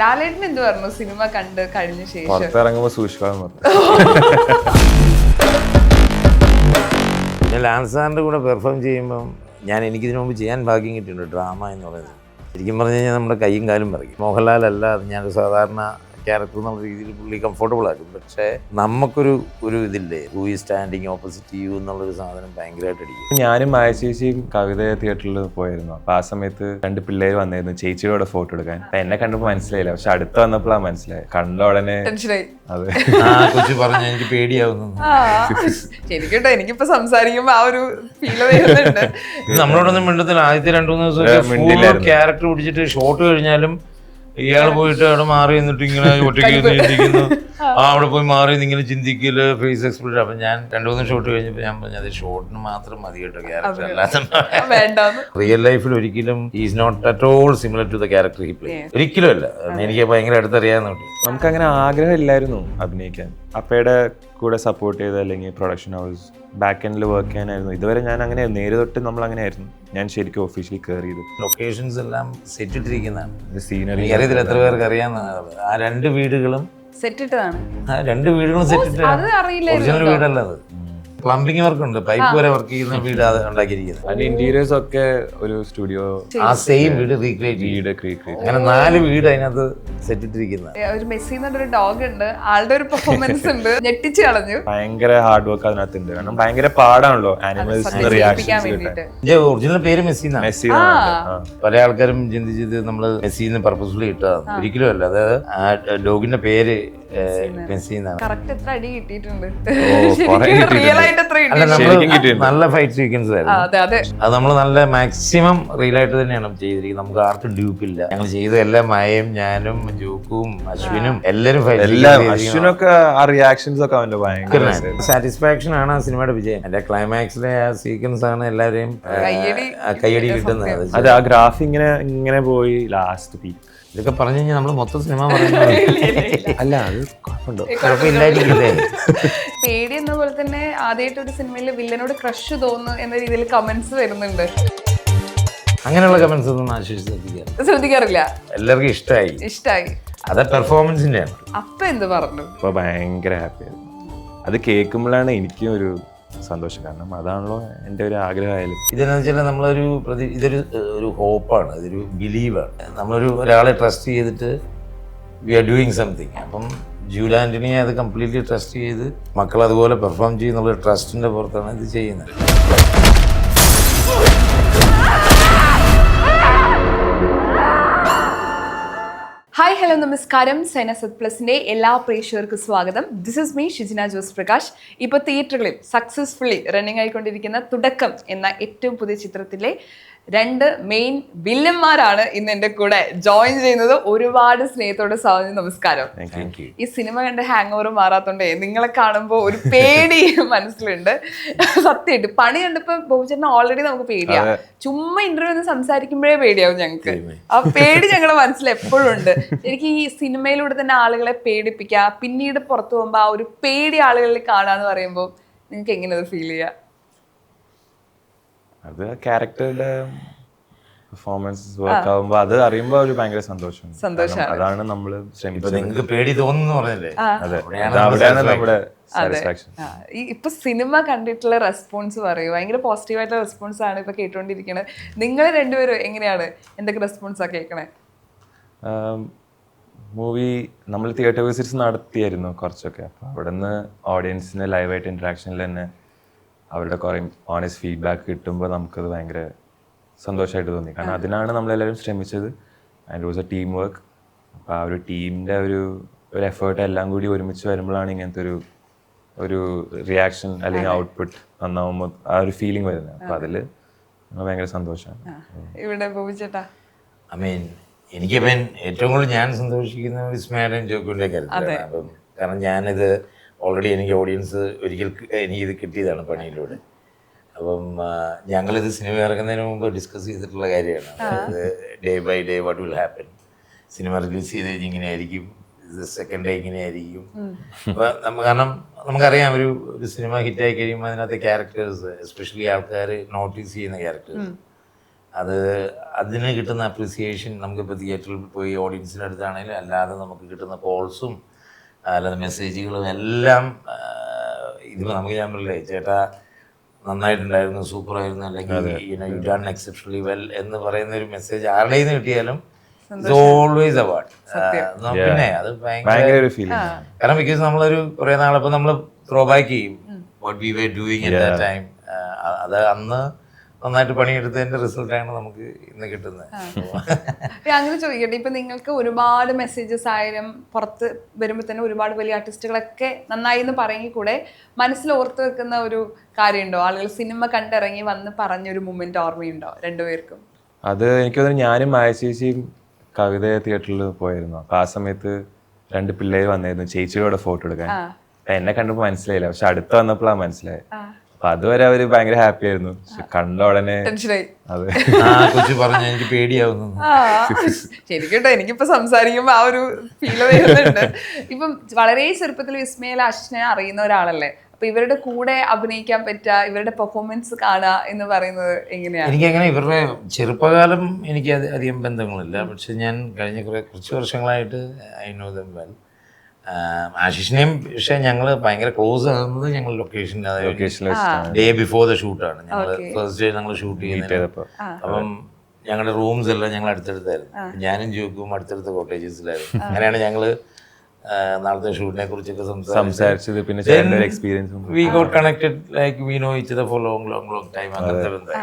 ലാലേട്ടൻ എന്ത് പറഞ്ഞു സിനിമ കണ്ട് കഴിഞ്ഞ ശേഷം? പുറത്തിറങ്ങുമ്പോൾ സൂക്ഷിക്കണം പറഞ്ഞു. പിന്നെ ലാൽ സാറിൻ്റെ കൂടെ പെർഫോം ചെയ്യുമ്പം എനിക്കിതിനു മുമ്പ് ചെയ്യാൻ ഭാഗ്യം കിട്ടിയിട്ടുണ്ട് ഡ്രാമ എന്ന് പറയുന്നത്. ശരിക്കും പറഞ്ഞു കഴിഞ്ഞാൽ നമ്മുടെ കൈയും കാലും പറയും. മോഹൻലാൽ അല്ല, ഞാനൊരു സാധാരണ ക്യാരക്ടർ എന്നുള്ള രീതിയിൽ പുള്ളി കംഫർട്ടബിൾ ആക്കും. പക്ഷേ നമുക്കൊരു ഇതില്ലേ, who is standing opposite you എന്നുള്ളൊരു സാധനം ഭയങ്കരമായിട്ട് അടിക്കും. ഞാനും മായ ചേച്ചിയും കവിത തിയേറ്ററിൽ പോയിരുന്നു. അപ്പൊ ആ സമയത്ത് 2 പിള്ളേർ വന്നിരുന്നു ചേച്ചിയോടെ ഫോട്ടോ എടുക്കാൻ. എന്നെ കണ്ടപ്പോൾ മനസ്സിലായില്ല, പക്ഷെ അടുത്ത് വന്നപ്പോഴാണ് മനസ്സിലായി. കണ്ട ഉടനെ അതെ കൊച്ചു പറഞ്ഞു എനിക്ക് പേടിയാവുന്നു. ശരിക്കട്ടോ, എനിക്കിപ്പോ സംസാരിക്കുമ്പോ ആ ഒരു ഫീൽ വരുന്നുണ്ട്. നമ്മളോടൊന്നും മിണ്ടത്തില്ല. ആദ്യത്തെ 2-3 ദിവസം ക്യാരക്ടർ പിടിച്ചിട്ട് ഷോട്ട് കഴിഞ്ഞാലും ഇയാൾ പോയിട്ട് അവിടെ മാറി നിന്നിട്ട് ഇങ്ങനെ ഒറ്റയ്ക്ക് ഇരിക്കുന്നു. അവിടെ പോയി മാറി ഇങ്ങനെ ചിന്തിക്കല്, ഫേസ് എക്സ്പ്രഷൻ. അപ്പൊ ഞാൻ 2-3 ഷോട്ട് കഴിഞ്ഞപ്പോൾ ഞാൻ പറഞ്ഞു അത് ഷോട്ടിന് മാത്രം മതി കേട്ടോ, ക്യാരക്ടർ അല്ലാതെ റിയൽ ലൈഫിൽ ഒരിക്കലും is not at all similar to the character he play. ഒരിക്കലും അല്ല. എനിക്ക് ഭയങ്കര അടുത്തറിയാവുന്ന കുട്ടി. നമുക്കങ്ങനെ ആഗ്രഹമില്ലായിരുന്നു അഭിനയിക്കാൻ. അപ്പയുടെ കൂടെ സപ്പോർട്ട് ചെയ്ത് അല്ലെങ്കിൽ പ്രൊഡക്ഷൻ ഹൗസ് ബാക്ക് എൻഡിൽ വർക്ക് ചെയ്യാനായിരുന്നു. ഇതുവരെ ഞാൻ അങ്ങനെ നേരെ തൊട്ട് നമ്മൾ അങ്ങനെ ആയിരുന്നു. ഞാൻ ശരിക്കും ഒഫീഷ്യലി കയറിയത്. ലൊക്കേഷൻസ് എല്ലാം സെറ്റ് ഇട്ടിരിക്കുന്നതാണ്. സീനറി അറിയത്തില്ല എത്ര പേർക്ക് അറിയാവുന്നതാണ്. ആ 2 വീടുകളും സെറ്റ് ഇട്ടതാണ്. ആ 2 വീടുകളും സെറ്റ് ഇട്ട് ഒറിജിനൽ വീടല്ല അത്. പ്ലംബിംഗ് വർക്ക് ഉണ്ട്, പൈപ്പ് വരെ വർക്ക് ചെയ്യുന്ന വീട് ഉണ്ടാക്കിയിരിക്കുന്നത്. അതിന്റെ ഇന്റീരിയേഴ്സ് ഒക്കെ ഒരു സ്റ്റുഡിയോ, ആ സെയിം വീട് റീക്രിയേറ്റ്. അങ്ങനെ 4 വീട് അതിനകത്ത് സെറ്റ് ഇട്ടിരിക്കുന്നത്. ഒരു മെസ്സി എന്നൊരു ഡോഗ് ഉണ്ട്, ആളുടെ ഒരു പെർഫോമൻസ് ഉണ്ട്, ഞെട്ടിച്ച് കളഞ്ഞു. ഭയങ്കര ഹാർഡ് വർക്ക് അതിനകത്തുണ്ട്. കാരണം ഭയങ്കര പാടാണല്ലോ ആനിമൽസിന്റെ റിയാക്ഷൻസ് കിട്ടാൻ. ഒറിജിനൽ പേര് മെസ്സി എന്നാണ്. മെസ്സി പല ആൾക്കാരും ചിന്തിച്ചത് നമ്മള് മെസ്സിന്ന് പർപ്പസ്ഫുള്ളി ഇട്ടതാണ്. ഒരിക്കലും അല്ല. അതായത് ആ ഡോഗിന്റെ പേര് മെസ്സി എന്നാണ്. കറക്റ്റ് എത്ര അടി കിട്ടിയിട്ടുണ്ട്? നല്ല ഫൈറ്റ് സീക്വൻസ് ആയിരുന്നു. അത് നമ്മൾ നല്ല മാക്സിമം റിയൽ ആയിട്ട് തന്നെയാണ് ചെയ്തിരിക്കുന്നത്. നമുക്ക് ആർക്കും ഡ്യൂപ്പില്ല. ഞങ്ങൾ ചെയ്ത എല്ലാ മായയും, ഞാനും ജോക്കും അശ്വിനും എല്ലാരും അശ്വിനൊക്കെ ആ റിയാക്ഷൻസ് ഒക്കെ അവന്റെ ഭയങ്കര സാറ്റിസ്ഫാക്ഷൻ ആണ് ആ സിനിമയുടെ വിജയം. എന്റെ ക്ലൈമാക്സിലെ ആ സീക്വൻസ് ആണ് എല്ലാവരെയും കയ്യടി കിട്ടുന്നത്. അത് ആ ഗ്രാഫ് ഇങ്ങനെ പോയി ലാസ്റ്റ് പീക്ക്. ഇതൊക്കെ പറഞ്ഞു കഴിഞ്ഞാൽ നമ്മൾ മൊത്തം സിനിമ പറയുന്നത് അല്ല, അത് കുഴപ്പമുണ്ടോ? കുഴപ്പമില്ലായിരിക്കില്ലേ? പേടി എന്ന പോലെ തന്നെ ആദ്യമായിട്ട് ഒരു സിനിമയിൽ വില്ലനോട് ക്രഷ് തോന്നുന്നു എന്ന രീതിയിൽ കമന്റ്സ് വരുന്നുണ്ട്. അങ്ങനെയുള്ള കമന്റ്സ് ഒന്നും ശ്രദ്ധിക്കാറില്ല. എല്ലാവർക്കും ഇഷ്ടമായി. അത് പെർഫോമൻസിന്റെ ആണ്. അപ്പൊ എന്ത് പറഞ്ഞു? അപ്പൊ ഭയങ്കര ഹാപ്പി ആയിരുന്നു. അത് കേൾക്കുമ്പോഴാണ് എനിക്കും ഒരു സന്തോഷം. കാരണം അതാണല്ലോ എൻ്റെ ഒരു ആഗ്രഹമായാലും. ഇതെന്നു വെച്ചാൽ ഇതൊരു ഹോപ്പാണ്, ഇതൊരു ബിലീവാണ്. ഒരാളെ ട്രസ്റ്റ് ചെയ്തിട്ട് വി ആർ ഡൂയിങ് സംതിങ്. അപ്പം ജൂൽ ആന്റണിയെ അത് കംപ്ലീറ്റ്ലി ട്രസ്റ്റ് ചെയ്ത് മക്കൾ അതുപോലെ പെർഫോം ചെയ്യുന്നുള്ള ട്രസ്റ്റിന്റെ പുറത്താണ് ഇത് ചെയ്യുന്നത്. ഹായ്, ഹലോ, നമസ്കാരം. സൈന സത് പ്ലസിന്റെ എല്ലാ പ്രേക്ഷകർക്കും സ്വാഗതം. This is me Shijina Jose Prakash. ഇപ്പോൾ തിയേറ്ററുകളിൽ സക്സസ്ഫുള്ളി റണ്ണിങ് ആയിക്കൊണ്ടിരിക്കുന്ന തുടക്കം എന്ന ഏറ്റവും പുതിയ ചിത്രത്തിലെ 2 മെയിൻ വില്ലന്മാരാണ് ഇന്ന് എൻ്റെ കൂടെ ജോയിൻ ചെയ്യുന്നത്. ഒരുപാട് സ്നേഹത്തോടെ സ്വാഗതം, നമസ്കാരം. ഈ സിനിമ കണ്ട് ഹാങ് ഓവർ മാറാത്തോണ്ടേ നിങ്ങളെ കാണുമ്പോൾ ഒരു പേടി മനസ്സിലുണ്ട്. സത്യമായിട്ട് പണി കണ്ടപ്പോൾ ബോബുചേട്ടന് ഓൾറെഡി നമുക്ക് പേടിയാവും. ചുമ്മാ ഇന്റർവ്യൂ ഒന്ന് സംസാരിക്കുമ്പോഴേ പേടിയാവും ഞങ്ങൾക്ക്. ആ പേടി ഞങ്ങളുടെ മനസ്സിൽ എപ്പോഴും ഉണ്ട്. എനിക്ക് ഈ സിനിമയിലൂടെ തന്നെ ആളുകളെ പേടിപ്പിക്കുക, പിന്നീട് പുറത്തു പോകുമ്പോൾ ആ ഒരു പേടി ആളുകളിൽ കാണാന്ന് പറയുമ്പോൾ നിങ്ങൾക്ക് എങ്ങനെ അത് ഫീൽ ചെയ്യുക? അത് ക്യാരക്ടറുടെ പെർഫോമൻസ് വർക്ക് ആവുമ്പോ അത് അറിയുമ്പോ ഒരു ഭയങ്കര സന്തോഷം. അതാണ് നമ്മൾ ശ്രമിച്ചത്. നിങ്ങൾക്ക് പേടി തോന്നുന്നു പറഞ്ഞല്ലേ? അതെ, അവിടെയാണ് നമ്മുടെ സാറ്റിസ്ഫാക്ഷൻ. ഇപ്പൊ സിനിമ കണ്ടിട്ടുള്ള റെസ്പോൺസ് പറയൂ. ഭയങ്കര പോസിറ്റീവായിട്ടുള്ള റെസ്പോൺസ് ആണ് ഇപ്പൊ കേട്ടോണ്ടിരിക്കുന്നത്. നിങ്ങൾ രണ്ടുപേരും എങ്ങനെയാണ്, എന്തൊക്കെ റെസ്പോൺസാ കേൾക്കണേ? മൂവി നമ്മൾ തിയേറ്റർ വിസിറ്റ്സ് നടത്തിയായിരുന്നു കുറച്ചൊക്കെ. അപ്പൊ അവിടെ നിന്ന് ഓഡിയൻസിന് ലൈവായിട്ട് ഇന്ററാക്ഷനിൽ തന്നെ അവരുടെ കുറേ ഓണസ്റ്റ് ഫീഡ്ബാക്ക് കിട്ടുമ്പോൾ നമുക്കത് ഭയങ്കര സന്തോഷമായിട്ട് തോന്നി. കാരണം അതിനാണ് നമ്മളെല്ലാവരും ശ്രമിച്ചത്. And was A team work. അപ്പോൾ ആ ഒരു ടീമിൻ്റെ ഒരു എഫേർട്ട് എല്ലാം കൂടി ഒരുമിച്ച് വരുമ്പോഴാണ് ഇങ്ങനത്തെ ഒരു റിയാക്ഷൻ അല്ലെങ്കിൽ ഔട്ട്പുട്ട് നന്നാവുമ്പോൾ ആ ഒരു ഫീലിംഗ് വരുന്നത്. അപ്പോൾ അതിൽ ഭയങ്കര സന്തോഷമാണ്. ഇവിടെ ബോബുചേട്ടാ, എനിക്കിപ്പം ഏറ്റവും കൂടുതൽ ഞാൻ സന്തോഷിക്കുന്ന വിസ്മയം ജോക്കുവിൻ്റെ കാര്യത്തിലാണ്. അപ്പം കാരണം ഞാനിത് ഓൾറെഡി എനിക്ക് ഓഡിയൻസ് ഒരിക്കൽ എനിക്കിത് കിട്ടിയതാണ് പണിയിലൂടെ. അപ്പം ഞങ്ങളിത് സിനിമ ഇറങ്ങുന്നതിന് മുമ്പ് ഡിസ്കസ് ചെയ്തിട്ടുള്ള കാര്യമാണ്. അതായത് day by day what will happen. Cinema release ചെയ്ത് കഴിഞ്ഞ് ഇങ്ങനെയായിരിക്കും, സെക്കൻഡ് ഡേ ഇങ്ങനെയായിരിക്കും. അപ്പം കാരണം നമുക്കറിയാം ഒരു സിനിമ ഹിറ്റായി കഴിയുമ്പോൾ അതിനകത്ത് ക്യാരക്ടേഴ്സ്, എസ്പെഷ്യലി ആൾക്കാർ നോട്ടീസ് ചെയ്യുന്ന ക്യാരക്ടേഴ്സ്, അതിന് കിട്ടുന്ന അപ്രിസിയേഷൻ നമുക്കിപ്പോൾ തിയേറ്ററിൽ പോയി ഓഡിയൻസിൻ്റെ അടുത്താണെങ്കിലും അല്ലാതെ നമുക്ക് കിട്ടുന്ന കോൾസും അല്ലാതെ മെസ്സേജുകളും എല്ലാം ഇതിപ്പോൾ നമുക്ക് ഞാൻ പറയില്ലേ ചേട്ടാ നന്നായിട്ടുണ്ടായിരുന്നു, സൂപ്പറായിരുന്നു, അല്ലെങ്കിൽ യു ഡൺ എക്സെപ്ഷണലി വെൽ എന്ന് പറയുന്ന ഒരു മെസ്സേജ് ആരുടെ നിന്ന് കിട്ടിയാലും ഓൾവേസ് അവാർഡ്. പിന്നെ അത് ഭയങ്കര ഒരു ഫീലിംഗ്. കാരണം ബിക്കോസ് നമ്മളൊരു കുറേ നാളിപ്പോൾ നമ്മൾ ത്രോ ബാക്ക് ചെയ്യും what we were doing at that time. അത് അന്ന് നന്നായിട്ട് പണിയെടുത്തതിന്റെ റിസൾട്ടാണ് നമുക്ക് ഇന്ന് കിട്ടുന്നത്. അങ്ങനെ ചോദിക്കട്ടെ, ഇപ്പൊ നിങ്ങൾക്ക് ഒരുപാട് മെസ്സേജസ് ആയാലും പുറത്ത് വരുമ്പോൾ തന്നെ ഒരുപാട് വലിയ ആർട്ടിസ്റ്റുകളൊക്കെ നന്നായി എന്ന് പറയെങ്കിൽ കൂടെ മനസ്സിൽ ഓർത്ത് വെക്കുന്ന ഒരു കാര്യമുണ്ടോ? ആളുകൾ സിനിമ കണ്ടിറങ്ങി വന്ന് പറഞ്ഞൊരു മൊമെന്റ് ഓർമ്മയുണ്ടോ രണ്ടുപേർക്കും? അത് എനിക്ക് തോന്നുന്നു ഞാനും മായ ചേച്ചിയും കവിത തിയേറ്ററിൽ പോയിരുന്നു. അപ്പൊ ആ സമയത്ത് 2 പിള്ളേര് വന്നായിരുന്നു ചേച്ചിയോടെ ഫോട്ടോ എടുക്കാൻ. എന്നെ കണ്ടപ്പോ മനസ്സിലായില്ല, പക്ഷെ അടുത്ത് വന്നപ്പോഴാണ് മനസ്സിലായത്. അപ്പൊ അതുവരെ അവര് ഭയങ്കര ഹാപ്പി ആയിരുന്നു. കണ്ട ഉടനെ അതെ കൊച്ചു പറഞ്ഞു എനിക്ക് പേടിയാവുന്നു. ശരിക്കട്ടോ, എനിക്കിപ്പോ സംസാരിക്കുമ്പോ ആ ഒരു ഫീൽ വരുന്നുണ്ട്. ഇപ്പം വളരെ ചെറുപ്പത്തിൽ വിസ്മയിൽ ആശിഷിനെ അറിയുന്ന ഒരാളല്ലേ, അപ്പൊ ഇവരുടെ കൂടെ അഭിനയിക്കാൻ പറ്റുക, ഇവരുടെ പെർഫോമൻസ് കാണുക എന്ന് പറയുന്നത് എങ്ങനെയാണ്? എനിക്കങ്ങനെ ഇവരുടെ ചെറുപ്പകാലം എനിക്ക് അധികം ബന്ധങ്ങളില്ല, പക്ഷെ ഞാൻ കഴിഞ്ഞ കുറച്ച് വർഷങ്ങളായിട്ട് ഐ നോ ദം വെൽ. ആശിഷിനെയും പക്ഷെ ഞങ്ങൾ ഭയങ്കര ക്ലോസ് ആകുന്നത് ഞങ്ങൾ ലൊക്കേഷനിൽ ഡേ ബിഫോർ ദ ഷൂട്ടാണ്. ഞങ്ങൾ ഫസ്റ്റ് ഡേ ഞങ്ങൾ ഷൂട്ട് ചെയ്യുന്നത്. അപ്പം ഞങ്ങളുടെ റൂംസ് എല്ലാം ഞങ്ങൾ അടുത്തടുത്തായിരുന്നു. ഞാനും ജോക്കും അടുത്തടുത്ത കോട്ടേജസിലായിരുന്നു. അങ്ങനെയാണ് ഞങ്ങള് നാളത്തെ ഷൂട്ടിനെ കുറിച്ചൊക്കെ സംസാരിച്ചത്. പിന്നെ experience we got connected like we know each other for long time. അങ്ങനത്തെ ബന്ധം.